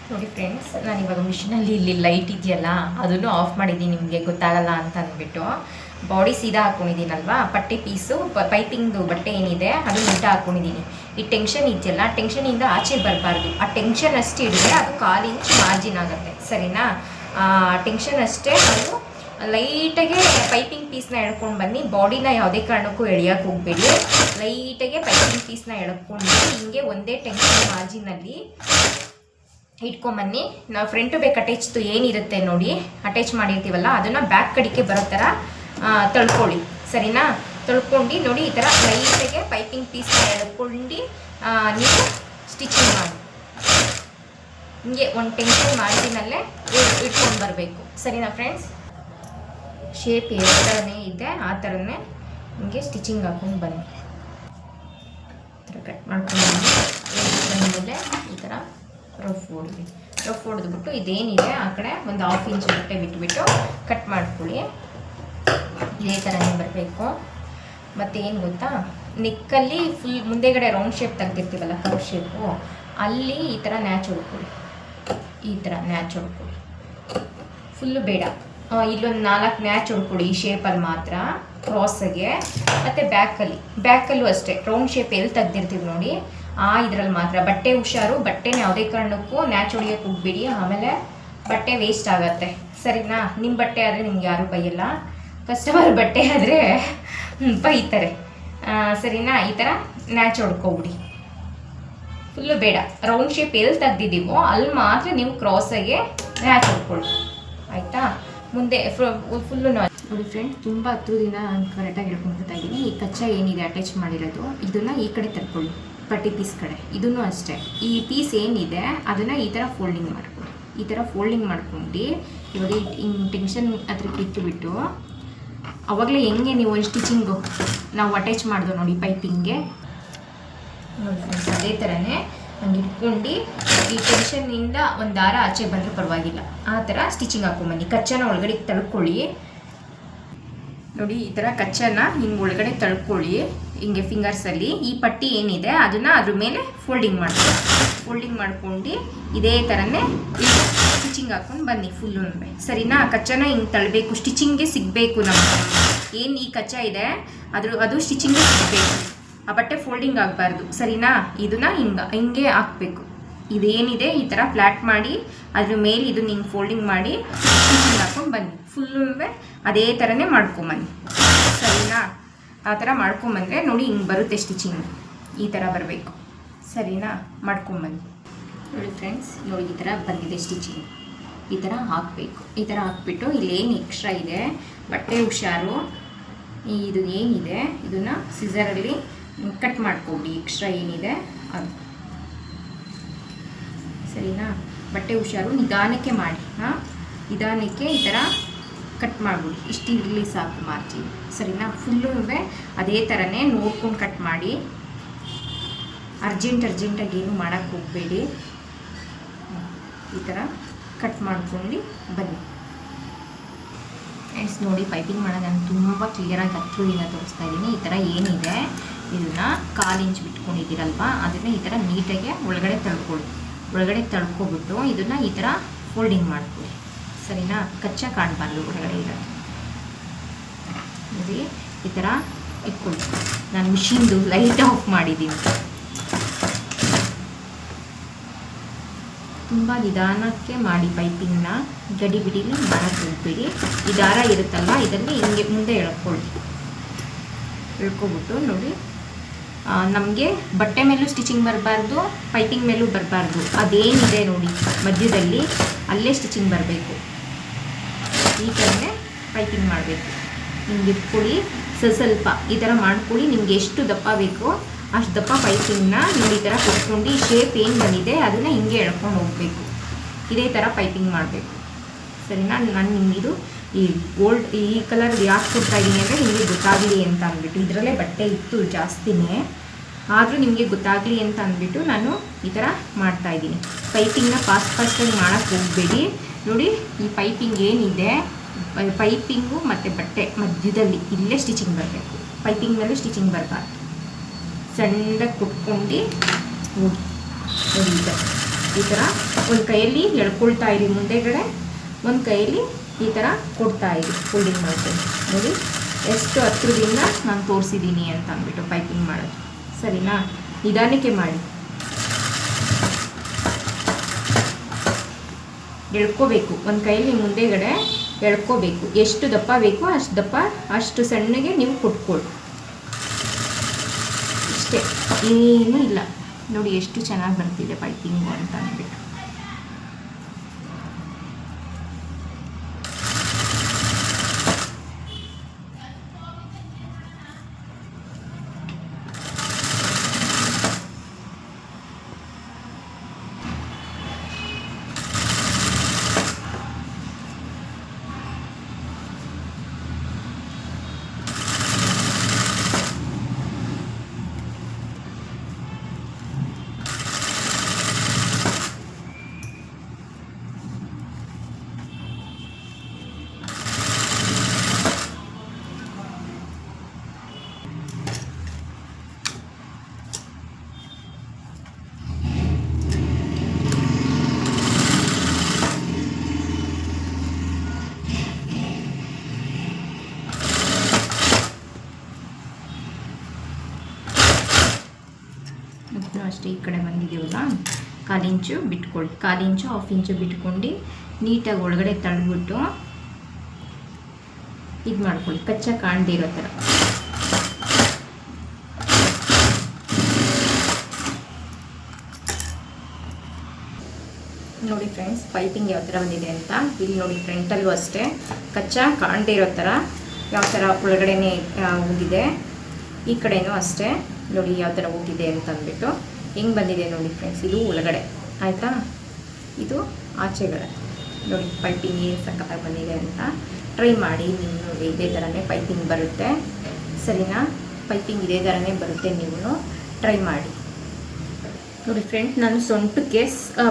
ನೋಡಿ ಫ್ರೆಂಡ್ಸ್. ನಾನು ಇವಾಗ ಮಿಷಿನಲ್ಲಿ ಇಲ್ಲಿ ಲೈಟ್ ಇದೆಯಲ್ಲ ಅದನ್ನು ಆಫ್ ಮಾಡಿದ್ದೀನಿ, ನಿಮಗೆ ಗೊತ್ತಾಗಲ್ಲ ಅಂತ ಅಂದ್ಬಿಟ್ಟು. ಬಾಡಿ ಸೀದಾ ಹಾಕ್ಕೊಂಡಿದ್ದೀನಲ್ವಾ, ಪಟ್ಟೆ ಪೀಸು ಪೈಪಿಂಗ್ದು ಬಟ್ಟೆ ಏನಿದೆ ಅದು ಉಲ್ಟಾ ಹಾಕ್ಕೊಂಡಿದ್ದೀನಿ. ಈ ಟೆನ್ಷನ್ ಇದೆಯಲ್ಲ, ಟೆನ್ಷನಿಂದ ಆಚೆ ಬರಬಾರ್ದು. ಆ ಟೆನ್ಷನ್ ಅಷ್ಟು ಹಿಡಿದ್ರೆ ಅದು 1/4 ಇಂಚ್ ಮಾರ್ಜಿನ್ ಆಗುತ್ತೆ, ಸರಿನಾ? ಟೆನ್ಷನ್ ಅಷ್ಟೇ. ಅದು ಲೈಟಾಗೆ ಪೈಪಿಂಗ್ ಪೀಸ್ನ ಎಳ್ಕೊಂಡು ಬನ್ನಿ. ಬಾಡಿನ ಯಾವುದೇ ಕಾರಣಕ್ಕೂ ಎಳಿಯೋಕ್ಕೆ ಹೋಗಬೇಡಿ. ಲೈಟಾಗೆ ಪೈಪಿಂಗ್ ಪೀಸ್ನ ಎಳ್ಕೊಂಡು ಹಿಂಗೆ ಒಂದೇ ಟೆನ್ಷನ್ ಮಾರ್ಜಿನಲ್ಲಿ ಇಟ್ಕೊಂಬನ್ನಿ. ನಾವು ಫ್ರಂಟ್ ಟು ಬ್ಯಾಕ್ ಅಟ್ಯಾಚ್ದು ಏನಿರುತ್ತೆ ನೋಡಿ, ಅಟ್ಯಾಚ್ ಮಾಡಿರ್ತೀವಲ್ಲ ಅದನ್ನು ಬ್ಯಾಕ್ ಕಡೆಗೆ ಬರೋ ಥರ ತಳ್ಕೊಳ್ಳಿ. ಸರಿನಾ? ತೊಳ್ಕೊಂಡು ನೋಡಿ ಈ ಥರ ಲೈಟಾಗೆ ಪೈಪಿಂಗ್ ಪೀಸ್ನ ಎಳ್ಕೊಂಡು ನೀವು ಸ್ಟಿಚಿಂಗ್ ಮಾಡಿ ಹಿಂಗೆ ಒಂದು ಟೆನ್ಷನ್ ಮಾರ್ಜಿನಲ್ಲೇ ಇಟ್ಕೊಂಡು ಬರಬೇಕು. ಸರಿನಾ ಫ್ರೆಂಡ್ಸ್? ಶೇಪ್ ಯಾವ ಥರನೇ ಇದೆ ಆ ಥರನೇ ಹಿಂಗೆ ಸ್ಟಿಚಿಂಗ್ ಹಾಕೊಂಡು ಬನ್ನಿ. ಈ ಥರ ಕಟ್ ಮಾಡ್ಕೊಂಡು ಬಂದಮೇಲೆ ಈ ಥರ ರಫ್ ಹೊಡೆದ್ಬಿಟ್ಟು ಇದೇನಿದೆ ಆ ಕಡೆ ಒಂದು 1/2 ಇಂಚ್ ಬಟ್ಟೆ ಬಿಟ್ಬಿಟ್ಟು ಕಟ್ ಮಾಡ್ಕೊಳ್ಳಿ. ಇದೇ ಥರನೇ ಬರಬೇಕು. ಮತ್ತು ಏನು ಗೊತ್ತಾ, ನೆಕ್ಕಲ್ಲಿ ಫುಲ್ ಮುಂದೆಗಡೆ ರೌಂಡ್ ಶೇಪ್ ತೆಗ್ದಿರ್ತೀವಲ್ಲ, ಕರ್ವ್ ಶೇಪು, ಅಲ್ಲಿ ಈ ಥರ ನ್ಯಾಚ್ ಹೊಡ್ಕೊಳ್ಳಿ. ಈ ಥರ ನ್ಯಾಚ್ ಹೊಡ್ಕೊಳ್ಳಿ, ಫುಲ್ಲು ಬೇಡ. ಇಲ್ಲೊಂದು 4 ನ್ಯಾಚ್ ಹೊಡ್ಕೊಳ್ಳಿ ಈ ಶೇಪಲ್ಲಿ ಮಾತ್ರ, ಕ್ರಾಸಾಗೆ. ಮತ್ತು ಬ್ಯಾಕಲ್ಲೂ ಅಷ್ಟೇ ರೌಂಡ್ ಶೇಪ್ ಎಲ್ಲಿ ತೆಗ್ದಿರ್ತೀವಿ ನೋಡಿ ಇದರಲ್ಲಿ ಮಾತ್ರ. ಬಟ್ಟೆ ಹುಷಾರು, ಬಟ್ಟೆನ ಯಾವುದೇ ಕಾರಣಕ್ಕೂ ನ್ಯಾಚ್ ಹೊಡಿಯೋಕ್ಕೆ ಹೋಗ್ಬೇಡಿ, ಆಮೇಲೆ ಬಟ್ಟೆ ವೇಸ್ಟ್ ಆಗುತ್ತೆ. ಸರಿನಾ? ನಿಮ್ಮ ಬಟ್ಟೆ ಆದರೆ ನಿಮ್ಗೆ ಯಾರೂ ಬೈಯಲ್ಲ, ಕಸ್ಟಮರ್ ಬಟ್ಟೆ ಆದರೆ ಬೈತಾರೆ. ಸರಿನಾ? ಈ ಥರ ನ್ಯಾಚ್ ಹೊಡ್ಕೊಬಿಡಿ, ಫುಲ್ಲು ಬೇಡ. ರೌಂಡ್ ಶೇಪ್ ಎಲ್ಲಿ ತೆಗ್ದಿದ್ದೀವೋ ಅಲ್ಲಿ ಮಾತ್ರ ನೀವು ಕ್ರಾಸಾಗೆ ನ್ಯಾಚ್ ಹೊಡ್ಕೊಳ್ಳಿ, ಆಯಿತಾ? ಮುಂದೆ ಫುಲ್ಲು ನೋಡಿ ಫ್ರೆಂಡ್, ತುಂಬ ಹತ್ರದಿಂದ ಕರೆಕ್ಟಾಗಿ ಹೇಳ್ಕೊಂಡ್ತಾ ಇದ್ದೀನಿ. ಈ ಕಚ್ಚಾ ಏನಿದೆ ಅಟ್ಯಾಚ್ ಮಾಡಿರೋದು, ಇದನ್ನು ಈ ಕಡೆ ತರ್ಕೊಳ್ಳಿ, ಪಟ್ಟಿ ಪೀಸ್ ಕಡೆ. ಇದನ್ನು ಅಷ್ಟೇ, ಈ ಪೀಸ್ ಏನಿದೆ ಅದನ್ನು ಈ ಥರ ಫೋಲ್ಡಿಂಗ್ ಮಾಡ್ಕೊಳ್ಳಿ. ಈ ಥರ ಫೋಲ್ಡಿಂಗ್ ಮಾಡ್ಕೊಂಡು ಇವಾಗ ಹಿಂಗೆ ಟೆನ್ಷನ್ ಹತ್ರಕ್ಕೆ ಇಟ್ಟುಬಿಟ್ಟು ಅವಾಗಲೇ ಹೆಂಗೆ ನೀವು ಒಂದು ಸ್ಟಿಚಿಂಗು ನಾವು ಅಟ್ಯಾಚ್ ಮಾಡಿದೋ ನೋಡಿ ಪೈಪಿಂಗ್ಗೆ, ನೋಡಿ ಫ್ರೆಂಡ್ಸ್ ಅದೇ ಥರನೇ ಹಂಗೆ ಇಟ್ಕೊಂಡು ಈ ಟೆನ್ಷನ್ನಿಂದ ಒಂದು ದಾರ ಆಚೆ ಬಂದರೂ ಪರವಾಗಿಲ್ಲ, ಆ ಥರ ಸ್ಟಿಚಿಂಗ್ ಹಾಕೊಂಬನ್ನಿ. ಕಚ್ಚಾನ ಒಳಗಡೆ ತಳ್ಕೊಳ್ಳಿ ನೋಡಿ, ಈ ಥರ ಕಚ್ಚಾನ ಹಿಂಗೆ ಒಳಗಡೆ ತಳ್ಕೊಳ್ಳಿ ಹಿಂಗೆ ಫಿಂಗರ್ಸಲ್ಲಿ. ಈ ಪಟ್ಟಿ ಏನಿದೆ ಅದನ್ನು ಅದ್ರ ಮೇಲೆ ಫೋಲ್ಡಿಂಗ್ ಮಾಡ್ಕೊಂಡು ಇದೇ ಥರನೇ ಸ್ಟಿಚಿಂಗ್ ಹಾಕ್ಕೊಂಡು ಬನ್ನಿ ಫುಲ್ಲು. ಸರಿನಾ? ಕಚ್ಚಾನ ಹಿಂಗೆ ತಳ್ಳಬೇಕು, ಸ್ಟಿಚಿಂಗ್ಗೆ ಸಿಗಬೇಕು. ನಮಗೆ ಏನು ಈ ಕಚ್ಚಾ ಇದೆ ಅದು ಸ್ಟಿಚಿಂಗ್ಗೆ ಸಿಗಬೇಕು, ಆ ಬಟ್ಟೆ ಫೋಲ್ಡಿಂಗ್ ಆಗಬಾರ್ದು. ಸರಿನಾ? ಇದನ್ನು ಹಿಂಗೆ ಹಾಕಬೇಕು. ಇದೇನಿದೆ ಈ ಥರ ಫ್ಲ್ಯಾಟ್ ಮಾಡಿ ಅದ್ರ ಮೇಲೆ ಇದನ್ನ ಹಿಂಗೆ ಫೋಲ್ಡಿಂಗ್ ಮಾಡಿ ಸ್ಟಿಚಿಂಗ್ ಹಾಕ್ಕೊಂಡು ಬನ್ನಿ. ಫುಲ್ಲು ಅದೇ ಥರನೇ ಮಾಡ್ಕೊಂಬನ್ನಿ. ಸರಿನಾ? ಆ ಥರ ಮಾಡ್ಕೊಂಬಂದರೆ ನೋಡಿ ಹಿಂಗೆ ಬರುತ್ತೆ ಸ್ಟಿಚಿಂಗ್, ಈ ಥರ ಬರಬೇಕು. ಸರಿನಾ? ಮಾಡ್ಕೊಂಬನ್ನಿ. ನೋಡಿ ಫ್ರೆಂಡ್ಸ್, ನೋಡಿ ಈ ಥರ ಬಂದಿದೆ ಸ್ಟಿಚಿಂಗ್. ಈ ಥರ ಹಾಕಬೇಕು. ಈ ಥರ ಹಾಕ್ಬಿಟ್ಟು ಇಲ್ಲೇನು ಎಕ್ಸ್ಟ್ರಾ ಇದೆ ಬಟ್ಟೆ ಹುಷಾರು, ಇದು ಏನಿದೆ ಇದನ್ನು ಸಿಸರಲ್ಲಿ ಕಟ್ ಮಾಡ್ಕೊಡಿ, ಎಕ್ಸ್ಟ್ರಾ ಏನಿದೆ ಅದು. ಸರಿನಾ? ಬಟ್ಟೆ ಹುಷಾರು, ನಿಧಾನಕ್ಕೆ ಮಾಡಿ. ನಿಧಾನಕ್ಕೆ ಈ ಥರ ಕಟ್ ಮಾಡಿಬಿಡಿ, ಇಷ್ಟು ಇರಲಿ ಸಾಕು ಮಾರ್ಜಿನ್. ಸರಿನಾ? ಫುಲ್ಲು ಅದೇ ಥರನೇ ನೋಡ್ಕೊಂಡು ಕಟ್ ಮಾಡಿ, ಅರ್ಜೆಂಟಾಗಿ ಏನು ಮಾಡೋಕ್ಕೆ ಹೋಗಬೇಡಿ. ಈ ಥರ ಕಟ್ ಮಾಡ್ಕೊಂಡು ಬನ್ನಿ ಫ್ರೆಂಡ್ಸ್. ನೋಡಿ ಪೈಪಿಂಗ್ ಮಾಡೋದು ನಾನು ತುಂಬ ಕ್ಲಿಯರಾಗಿ ಹತ್ರದಿಂದ ತೋರಿಸ್ತಾ ಇದ್ದೀನಿ. ಈ ಥರ ಏನಿದೆ ಇದನ್ನು 1/4 ಇಂಚ್ ಬಿಟ್ಕೊಂಡಿದ್ದೀರಲ್ವ, ಅದನ್ನು ಈ ಥರ ನೀಟಾಗಿ ಒಳಗಡೆ ತಳ್ಕೊಬಿಟ್ಟು ಇದನ್ನು ಈ ಥರ ಫೋಲ್ಡಿಂಗ್ ಮಾಡ್ಕೊಳ್ಳಿ. ಸರಿನಾ? ಕಚ್ಚಾ ಕಾಣಬಾರ್ದು ಒಳಗಡೆ ಇರೋದು. ನೋಡಿ ಈ ಥರ ಇಟ್ಕೊಳ್ಳಿ. ನಾನು ಮಿಷಿನ್ದು ಲೈಟ್ ಆಫ್ ಮಾಡಿದ್ದೀನಿ. ತುಂಬ ನಿಧಾನಕ್ಕೆ ಮಾಡಿ ಪೈಪಿಂಗ್ನ, ಗಡಿಬಿಡಿಲಿ ಮಾಡೋಕ್ಕೆ ಹೋಗ್ಬೇಡಿ. ಈ ದಾರ ಇರುತ್ತಲ್ವ ಇದರಲ್ಲಿ ಹಿಂಗೆ ಮುಂದೆ ಎಳ್ಕೊಬಿಟ್ಟು ನೋಡಿ, ನಮಗೆ ಬಟ್ಟೆ ಮೇಲೂ ಸ್ಟಿಚಿಂಗ್ ಬರಬಾರ್ದು, ಪೈಪಿಂಗ್ ಮೇಲೂ ಬರಬಾರ್ದು. ಅದೇನಿದೆ ನೋಡಿ ಮಧ್ಯದಲ್ಲಿ ಅಲ್ಲೇ ಸ್ಟಿಚಿಂಗ್ ಬರಬೇಕು. ಈ ಥರನೇ ಪೈಪಿಂಗ್ ಮಾಡಬೇಕು. ಹಿಂಗೆ ಇಟ್ಕೊಳ್ಳಿ, ಸ್ವಲ್ಪ ಈ ಥರ ಮಾಡ್ಕೊಳ್ಳಿ. ನಿಮ್ಗೆ ಎಷ್ಟು ದಪ್ಪ ಬೇಕೋ ಅಷ್ಟು ದಪ್ಪ ಪೈಪಿಂಗ್ನ ನೀವು ಈ ಥರ ಕೊಟ್ಕೊಂಡು ಈ ಶೇಪ್ ಏನು ಬಂದಿದೆ ಅದನ್ನು ಹಿಂಗೆ ಎಳ್ಕೊಂಡು ಹೋಗಬೇಕು. ಇದೇ ಥರ ಪೈಪಿಂಗ್ ಮಾಡಬೇಕು. ಸರಿನಾ? ನಾನು ನಿಮಗಿದು ಈ ಕಲರ್ ಯಾಕೆ ಕೊಡ್ತಾ ಇದ್ದೀನಿ ಅಂದರೆ ನಿಮಗೆ ಗೊತ್ತಾಗಲಿ ಅಂತ ಅಂದ್ಬಿಟ್ಟು. ಇದರಲ್ಲೇ ಬಟ್ಟೆ ಇತ್ತು ಜಾಸ್ತಿನೇ, ಆದರೂ ನಿಮಗೆ ಗೊತ್ತಾಗಲಿ ಅಂತ ಅಂದ್ಬಿಟ್ಟು ನಾನು ಈ ಥರ ಮಾಡ್ತಾಯಿದ್ದೀನಿ. ಪೈಪಿಂಗ್ನ ಫಾಸ್ಟಾಗಿ ಮಾಡೋಕ್ಕೆ ಹೋಗಬೇಡಿ. ನೋಡಿ ಈ ಪೈಪಿಂಗ್ ಏನಿದೆ, ಪೈಪಿಂಗು ಮತ್ತು ಬಟ್ಟೆ ಮಧ್ಯದಲ್ಲಿ ಇಲ್ಲೇ ಸ್ಟಿಚಿಂಗ್ ಬರಬೇಕು. ಪೈಪಿಂಗ್ನಲ್ಲೂ ಸ್ಟಿಚಿಂಗ್ ಬರಬಾರ್ದು. ಸಣ್ಣದಾಗಿ ಕುಟ್ಕೊಂಡು ಹೋಗಿ ನೋಡಿ ಈ ಥರ ಒಂದು ಕೈಯಲ್ಲಿ ಎಳ್ಕೊಳ್ತಾ ಇರಿ ಮುಂದೆಗಡೆ, ಒಂದು ಕೈಯಲ್ಲಿ ಈ ಥರ ಕೊಡ್ತಾ ಇರಿ ಫೋಲ್ಡಿಂಗ್ ಮಾಡ್ತೀನಿ. ನೋಡಿ ಎಷ್ಟು ಹತ್ರದಿಂದ ನಾನು ತೋರಿಸಿದ್ದೀನಿ ಅಂತ ಅಂದ್ಬಿಟ್ಟು ಪೈಪಿಂಗ್ ಮಾಡೋದು. ಸರಿನಾ? ನಿಧಾನಕ್ಕೆ ಮಾಡಿ, ಎಳ್ಕೋಬೇಕು. ಒಂದು ಕೈಯಲ್ಲಿ ಮುಂದೆಗಡೆ ಎಳ್ಕೋಬೇಕು. ಎಷ್ಟು ದಪ್ಪ ಬೇಕೋ ಅಷ್ಟು ದಪ್ಪ, ಅಷ್ಟು ಸಣ್ಣಗೆ ನೀವು ಕೊಟ್ಕೊಳ್ಳಿ. ಏನೂ ಇಲ್ಲ. ನೋಡಿ ಎಷ್ಟು ಚೆನ್ನಾಗಿ ಬರ್ತಿದೆ ಪೈಪಿಂಗು ಅಂತ ಅಂದ್ಬಿಟ್ಟು. ಅಷ್ಟೇ ಈ ಕಡೆ ಬಂದಿದ್ದೀವಲ್ಲ, 1/4 ಇಂಚು ಬಿಟ್ಕೊಳ್ಳಿ. 1/4 ಇಂಚು 1/2 ಇಂಚು ಬಿಟ್ಕೊಂಡು ನೀಟಾಗಿ ಒಳಗಡೆ ತಳ್ಳಿಬಿಟ್ಟು ಇದು ಮಾಡ್ಕೊಳ್ಳಿ, ಕಚ್ಚಾ ಕಾಣದೇ ಇರೋ ಥರ. ನೋಡಿ ಫ್ರೆಂಡ್ಸ್, ಪೈಪಿಂಗ್ ಯಾವ ಥರ ಬಂದಿದೆ ಅಂತ. ಇಲ್ಲಿ ನೋಡಿ ಫ್ರಂಟಲ್ಲೂ ಅಷ್ಟೇ ಕಚ್ಚಾ ಕಾಣದೇ ಇರೋ ಥರ ಯಾವ ಥರ ಒಳಗಡೆನೇ ಹೋಗಿದೆ. ಈ ಕಡೆನೂ ಅಷ್ಟೇ ನೋಡಿ ಯಾವ ಥರ ಹೋಗಿದೆ ಅಂತ ಅಂದ್ಬಿಟ್ಟು ಹೆಂಗೆ ಬಂದಿದೆ ನೋಡಿ ಫ್ರೆಂಡ್ಸ್. ಇದು ಒಳಗಡೆ ಆಯಿತಾ, ಇದು ಆಚೆಗಡೆ ನೋಡಿ ಪೈಪಿಂಗ್ ಏನು ಸಖತ್ತಾಗಿ ಬಂದಿದೆ ಅಂತ. ಟ್ರೈ ಮಾಡಿ ನೀವು ನೋಡಿ, ಇದೇ ಥರನೇ ಪೈಪಿಂಗ್ ಬರುತ್ತೆ ಸರಿನಾ. ಪೈಪಿಂಗ್ ಇದೇ ಥರನೇ ಬರುತ್ತೆ, ನೀವು ಟ್ರೈ ಮಾಡಿ ನೋಡಿ ಫ್ರೆಂಡ್ಸ್. ನಾನು ಸೊಂಟಕ್ಕೆ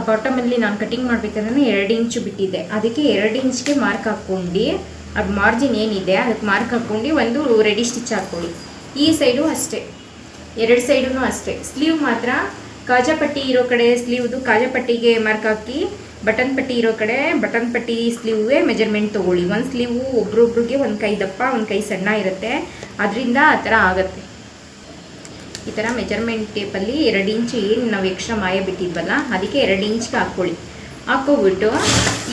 ಬಾಟಮಲ್ಲಿ ನಾನು ಕಟಿಂಗ್ ಮಾಡಬೇಕಾದ್ರೆ 2 ಇಂಚು ಬಿಟ್ಟಿದ್ದೆ, ಅದಕ್ಕೆ 2 ಇಂಚ್ಗೆ ಮಾರ್ಕ್ ಹಾಕ್ಕೊಂಡು ಅದು ಮಾರ್ಜಿನ್ ಏನಿದೆ ಅದಕ್ಕೆ ಮಾರ್ಕ್ ಹಾಕ್ಕೊಂಡು ಒಂದು ರೆಡಿ ಸ್ಟಿಚ್ ಹಾಕ್ಕೊಳ್ಳಿ. ಈ ಸೈಡು ಅಷ್ಟೇ, 2 ಸೈಡೂ ಅಷ್ಟೇ. ಸ್ಲೀವ್ ಮಾತ್ರ ಕಾಜಾಪಟ್ಟಿ ಇರೋ ಕಡೆ ಸ್ಲೀವ್ದು ಕಾಜಾಪಟ್ಟಿಗೆ ಮಾರ್ಕ್ ಹಾಕಿ, ಬಟನ್ ಪಟ್ಟಿ ಇರೋ ಕಡೆ ಬಟನ್ ಪಟ್ಟಿ ಸ್ಲೀವ್ಗೆ ಮೆಜರ್ಮೆಂಟ್ ತೊಗೊಳ್ಳಿ. ಒಂದು ಸ್ಲೀವು ಒಬ್ರೊಬ್ರಿಗೆ ಒಂದು ಕೈ ದಪ್ಪ ಒಂದು ಕೈ ಸಣ್ಣ ಇರುತ್ತೆ, ಅದರಿಂದ ಆ ಥರ ಆಗುತ್ತೆ. ಈ ಥರ ಮೆಜರ್ಮೆಂಟ್ ಟೇಪಲ್ಲಿ 2 ಇಂಚು ಏನು ನಾವು ಎಕ್ಸ್ಟ್ರಾ ಮಾಯ ಬಿಟ್ಟಿದ್ವಲ್ಲ ಅದಕ್ಕೆ 2 ಇಂಚ್ಗೆ ಹಾಕ್ಕೊಳ್ಳಿ. ಹಾಕ್ಕೊಬಿಟ್ಟು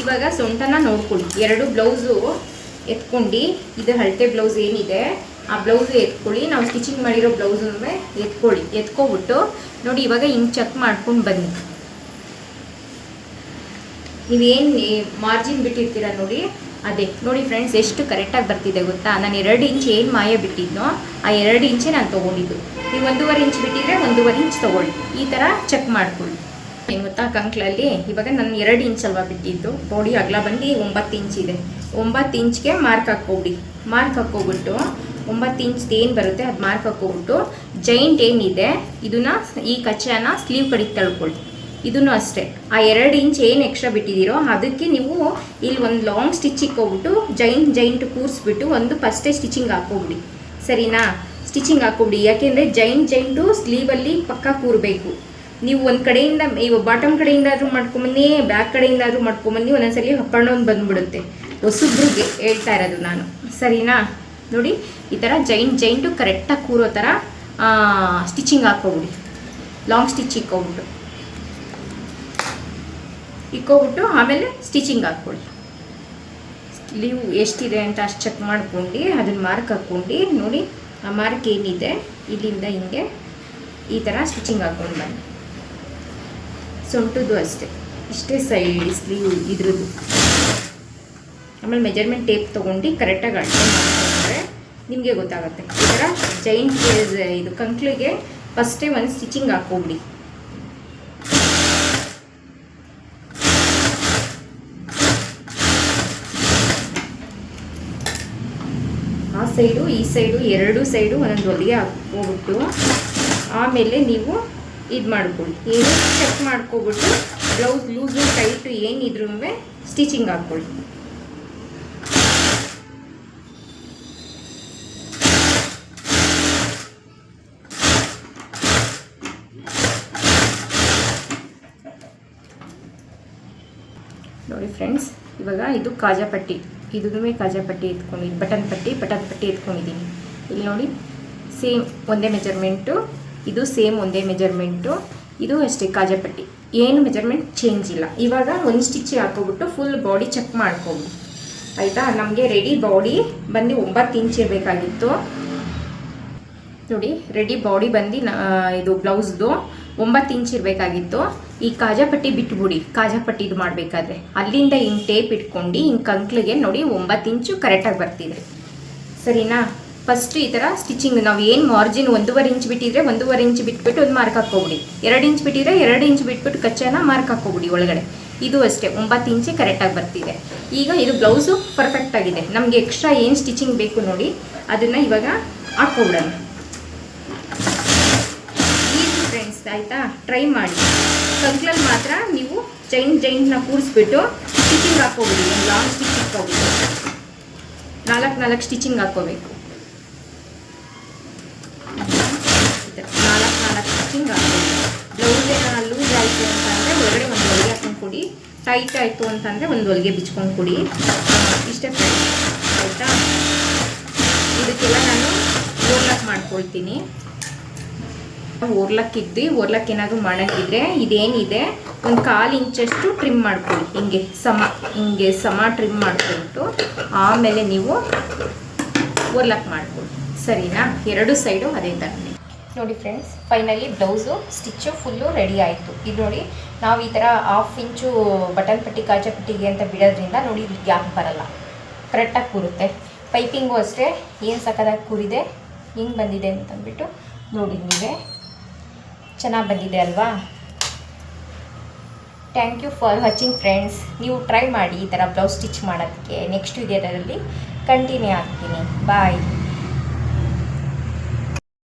ಇವಾಗ ಸೊಂಟನ ನೋಡ್ಕೊಳ್ಳಿ. 2 ಬ್ಲೌಸು ಎತ್ಕೊಂಡು, ಇದು ಅಳತೆ ಬ್ಲೌಸ್ ಏನಿದೆ ಆ ಬ್ಲೌಸು ಎತ್ಕೊಳ್ಳಿ. ನಾವು ಸ್ಟಿಚಿಂಗ್ ಮಾಡಿರೋ ಬ್ಲೌಸನ್ನು ಎತ್ಕೊಳ್ಳಿ. ಎತ್ಕೊಬಿಟ್ಟು ನೋಡಿ ಇವಾಗ ಹಿಂಗೆ ಚೆಕ್ ಮಾಡ್ಕೊಂಡು ಬನ್ನಿ. ನೀವೇನು ಮಾರ್ಜಿನ್ ಬಿಟ್ಟಿರ್ತೀರ ನೋಡಿ ಅದೇ ನೋಡಿ ಫ್ರೆಂಡ್ಸ್, ಎಷ್ಟು ಕರೆಕ್ಟಾಗಿ ಬರ್ತಿದೆ ಗೊತ್ತಾ. ನಾನು 2 ಇಂಚ್ ಏನು ಮಾಯ ಬಿಟ್ಟಿದ್ನೋ ಆ 2 ಇಂಚೇ ನಾನು ತೊಗೊಂಡಿದ್ದು. ನೀವು 1.5 ಇಂಚ್ ಬಿಟ್ಟಿದ್ರೆ 1.5 ಇಂಚ್ ತೊಗೊಳ್ಳಿ. ಈ ಥರ ಚೆಕ್ ಮಾಡ್ಕೊಳ್ಳಿ. ಏನು ಗೊತ್ತಾ, ಕಂಕ್ಳಲ್ಲಿ ಇವಾಗ ನಾನು 2 ಇಂಚ್ ಅಲ್ವಾ ಬಿಟ್ಟಿದ್ದು, ಬಾಡಿ ಅಗಲ ಬಂದು 9 ಇಂಚ್ ಇದೆ. 9 ಇಂಚ್ಗೆ ಮಾರ್ಕ್ ಹಾಕ್ಕೊಬಿಡಿ. ಮಾರ್ಕ್ ಹಾಕ್ಕೊಬಿಟ್ಟು 9 ಇಂಚ್ ಏನು ಬರುತ್ತೆ ಅದು ಮಾರ್ಕ್ ಹಾಕ್ಕೊಬಿಟ್ಟು ಜೈಂಟ್ ಏನಿದೆ ಇದನ್ನು ಈ ಕಚ್ಚಾನ ಸ್ಲೀವ್ ಕಡೆಗೆ ತಳ್ಕೊಳ್ಳಿ. ಇದನ್ನು ಅಷ್ಟೇ, ಆ 2 ಇಂಚ್ ಏನು ಎಕ್ಸ್ಟ್ರಾ ಬಿಟ್ಟಿದ್ದೀರೋ ಅದಕ್ಕೆ ನೀವು ಇಲ್ಲಿ ಒಂದು ಲಾಂಗ್ ಸ್ಟಿಚ್ ಇಕ್ಕೊಬಿಟ್ಟು ಜೈಂಟ್ ಕೂರಿಸ್ಬಿಟ್ಟು ಒಂದು ಫಸ್ಟೇ ಸ್ಟಿಚಿಂಗ್ ಹಾಕ್ಕೊಬಿಡಿ ಸರಿನಾ. ಸ್ಟಿಚಿಂಗ್ ಹಾಕ್ಕೊಬಿಡಿ, ಯಾಕೆಂದರೆ ಜೈಂಟು ಸ್ಲೀವಲ್ಲಿ ಪಕ್ಕ ಕೂರಬೇಕು. ನೀವು ಒಂದು ಕಡೆಯಿಂದ ಇವಾಗ ಬಾಟಮ್ ಕಡೆಯಿಂದಾದರೂ ಮಾಡ್ಕೊಂಬನ್ನಿ, ಬ್ಯಾಕ್ ಕಡೆಯಿಂದಾದರೂ ಮಾಡ್ಕೊಂಬನ್ನಿ, ಒಂದೊಂದ್ಸಲಿ ಅಪ್ ಆ್ಯಂಡ್ ಡೌನ್ ಬಂದುಬಿಡುತ್ತೆ. ಹೊಸಬ್ರಿಗೆ ಹೇಳ್ತಾ ಇರೋದು ನಾನು ಸರಿನಾ. ನೋಡಿ ಈ ಥರ ಜೈಂಟು ಕರೆಕ್ಟಾಗಿ ಕೂರೋ ಥರ ಸ್ಟಿಚಿಂಗ್ ಹಾಕ್ಕೊಬಿಡಿ. ಲಾಂಗ್ ಸ್ಟಿಚ್ ಇಕ್ಕೊಬಿಟ್ಟು ಆಮೇಲೆ ಸ್ಟಿಚಿಂಗ್ ಹಾಕ್ಕೊಳ್ಳಿ. ಸ್ಲೀವ್ ಎಷ್ಟಿದೆ ಅಂತ ಅಷ್ಟು ಚೆಕ್ ಮಾಡ್ಕೊಂಡು ಅದನ್ನು ಮಾರ್ಕ್ ಹಾಕ್ಕೊಂಡು ನೋಡಿ ಆ ಮಾರ್ಕ್ ಏನಿದೆ ಇಲ್ಲಿಂದ ಹಿಂಗೆ ಈ ಥರ ಸ್ಟಿಚಿಂಗ್ ಹಾಕ್ಕೊಂಡು ಬನ್ನಿ. ಸೊಂಟದ್ದು ಅಷ್ಟೇ, ಇಷ್ಟೇ ಸೈಡ್ ಸ್ಲೀವ್ ಇದ್ರದ್ದು. ಆಮೇಲೆ ಮೆಜರ್ಮೆಂಟ್ ಟೇಪ್ ತೊಗೊಂಡು ಕರೆಕ್ಟಾಗಿ ಅಳತೆ ಮಾಡಿಕೊಂಡ್ರೆ ನಿಮಗೆ ಗೊತ್ತಾಗುತ್ತೆ. ಈ ಥರ ಜೈಂಟ್ ಇದು ಕಂಕ್ಳಿಗೆ ಫಸ್ಟೇ ಒಂದು ಸ್ಟಿಚಿಂಗ್ ಹಾಕ್ಕೊಬಿಡಿ. ಆ ಸೈಡು ಈ ಸೈಡು 2 ಸೈಡು ಒಂದೊಂದು ಹೊಲಿಗೆ ಹಾಕ್ಕೊಬಿಟ್ಟು ಆಮೇಲೆ ನೀವು ಇದು ಮಾಡ್ಕೊಳ್ಳಿ. ಏನು ಚೆಕ್ ಮಾಡ್ಕೊಬಿಟ್ಟು ಬ್ಲೌಸ್ ಲೂಸು ಟೈಟು ಏನಿದ್ರೂ ಸ್ಟಿಚಿಂಗ್ ಹಾಕ್ಕೊಳ್ಳಿ. ನೋಡಿ ಫ್ರೆಂಡ್ಸ್, ಇವಾಗ ಇದು ಕಾಜಾಪಟ್ಟಿ, ಇದೂ ಕಾಜಾಪಟ್ಟಿ ಎತ್ಕೊಂಡಿದ್ದೀನಿ, ಬಟನ್ ಪಟ್ಟಿ ಎತ್ಕೊಂಡಿದ್ದೀನಿ. ಇಲ್ಲಿ ನೋಡಿ ಸೇಮ್ ಒಂದೇ ಮೆಜರ್ಮೆಂಟು, ಇದು ಸೇಮ್ ಒಂದೇ ಮೆಜರ್ಮೆಂಟು, ಇದು ಅಷ್ಟೇ ಕಾಜಾಪಟ್ಟಿ, ಏನು ಮೆಜರ್ಮೆಂಟ್ ಚೇಂಜ್ ಇಲ್ಲ. ಇವಾಗ ಒಂದು ಸ್ಟಿಚ್ ಹಾಕೋಬಿಟ್ಟು ಫುಲ್ ಬಾಡಿ ಚೆಕ್ ಮಾಡ್ಕೊಬಿಡಿ ಆಯಿತಾ. ನಮಗೆ ರೆಡಿ ಬಾಡಿ ಬಂದು 9 ಇಂಚ್ ಇರಬೇಕಾಗಿತ್ತು. ನೋಡಿ ರೆಡಿ ಬಾಡಿ ಬಂದು ಇದು ಬ್ಲೌಸ್ದು 9 ಇಂಚ್ ಇರಬೇಕಾಗಿತ್ತು. ಈ ಕಾಜಾಪಟ್ಟಿ ಬಿಟ್ಬಿಡಿ, ಕಾಜಾಪಟ್ಟಿ ಇದು ಮಾಡಬೇಕಾದ್ರೆ ಅಲ್ಲಿಂದ ಹಿಂಗೆ ಟೇಪ್ ಇಟ್ಕೊಂಡು ಹಿಂಗೆ ಕಂಕ್ಳಿಗೆ ನೋಡಿ 9 ಇಂಚು ಕರೆಕ್ಟಾಗಿ ಬರ್ತಿದೆ. ಸರಿನಾ? ಫಸ್ಟ್ ಈ ಥರ ಸ್ಟಿಚಿಂಗ್ ನಾವು ಏನು ಮಾರ್ಜಿನ್ 1.5 ಇಂಚ್ ಬಿಟ್ಟಿದ್ರೆ 1.5 ಇಂಚ್ ಬಿಟ್ಬಿಟ್ಟು ಒಂದು ಮಾರ್ಕ್ ಹಾಕ್ಕೊಬಿಡಿ. 2 ಇಂಚ್ ಬಿಟ್ಟಿದ್ರೆ 2 ಇಂಚ್ ಬಿಟ್ಬಿಟ್ಟು ಕಚ್ಚನ ಮಾರ್ಕ್ ಹಾಕ್ಕೊಬಿಡಿ ಒಳಗಡೆ. ಇದು ಅಷ್ಟೇ 9 ಇಂಚ್ ಕರೆಕ್ಟಾಗಿ ಬರ್ತಿದೆ. ಈಗ ಇದು ಬ್ಲೌಸು ಪರ್ಫೆಕ್ಟ್ ಆಗಿದೆ. ನಮಗೆ ಎಕ್ಸ್ಟ್ರಾ ಏನು ಸ್ಟಿಚಿಂಗ್ ಬೇಕು ನೋಡಿ ಅದನ್ನು ಇವಾಗ ಹಾಕ್ಕೊಬಿಡೋಣ. ಈಸಿ ಫ್ರೆಂಡ್ಸ್, ಆಯಿತಾ? ಟ್ರೈ ಮಾಡಿ. ಕಂಕ್ಲಲ್ಲಿ ಮಾತ್ರ ನೀವು ಜೈಂಟ್ನ ಕೂರಿಸ್ಬಿಟ್ಟು ಸ್ಟಿಚಿಂಗ್ ಹಾಕ್ಕೊಬಿಡಿ. ಒಂದು ಲಾಂಗ್ ಸ್ಟಿಚ್ ಹಾಕ್ಕೊಬಿಡಿ. 4 ಸ್ಟಿಚಿಂಗ್ ಹಾಕ್ಕೋಬೇಕು. 4 ಸ್ಟಿಚಿಂಗ್ ಹಾಕ್ಬೋದು. ಬ್ಲೌಸ್ ಏನಾದ್ರು ಲೂಸ್ ಆಯಿತು ಅಂತಂದರೆ ಒಳಗಡೆ ಒಂದು ಹೊಲಿಗೆ ಹಾಕೊಂಡು ಕೊಡಿ. ಟೈಟ್ ಆಯಿತು ಅಂತಂದರೆ ಒಂದು ಹೊಲಿಗೆ ಬಿಚ್ಕೊಂಡು ಕೊಡಿ. ಇಷ್ಟೇ ಫ್ರೆಂಡ್ಸ್, ಆಯಿತಾ? ಇದಕ್ಕೆಲ್ಲ ನಾನು ಓರ್ಲಕ್ ಮಾಡ್ಕೊಳ್ತೀನಿ. ಓರ್ಲಕ್ ಏನಾದರೂ ಮಾಡೋಕ್ಕಿದ್ರೆ ಇದೇನಿದೆ ಒಂದು 1/4 ಇಂಚಷ್ಟು ಟ್ರಿಮ್ ಮಾಡ್ಕೊಳ್ಳಿ. ಹಿಂಗೆ ಸಮ ಟ್ರಿಮ್ ಮಾಡಿಕೊಟ್ಟು ಆಮೇಲೆ ನೀವು ಓರ್ಲಕ್ ಮಾಡ್ಕೊಳ್ಳಿ. ಸರಿನಾ? 2 ಸೈಡು ಅದೇ ಥರ ನೋಡಿ friends. Finally blouse stitch full ready ಆಯಿತು. ಇದು ನೋಡಿ, ನಾವು ಈ ಥರ 1/2 ಇಂಚು ಬಟನ್ ಪಟ್ಟಿ ಕಾಜಾಪಟ್ಟಿಗೆ ಅಂತ ಬಿಡೋದ್ರಿಂದ ನೋಡಿ ಇಲ್ಲಿ ಗ್ಯಾಪ್ ಬರಲ್ಲ, ಕರೆಕ್ಟಾಗಿ ಕೂರುತ್ತೆ. ಪೈಪಿಂಗು ಅಷ್ಟೇ ಏನು ಸಕ್ಕದಾಗಿ ಕೂರಿದೆ, ಹಿಂಗೆ ಬಂದಿದೆ ಅಂತಂದ್ಬಿಟ್ಟು ನೋಡಿ ನೀವೇ. ಚೆನ್ನಾಗಿ ಬಂದಿದೆ ಅಲ್ವಾ? Thank you for watching friends. ನೀವು ಟ್ರೈ ಮಾಡಿ ಈ ಥರ ಬ್ಲೌಸ್ ಸ್ಟಿಚ್ ಮಾಡೋದಕ್ಕೆ. ನೆಕ್ಸ್ಟ್ ವಿಡಿಯೋದಲ್ಲಿ ಕಂಟಿನ್ಯೂ ಆಗ್ತೀನಿ. ಬಾಯ್.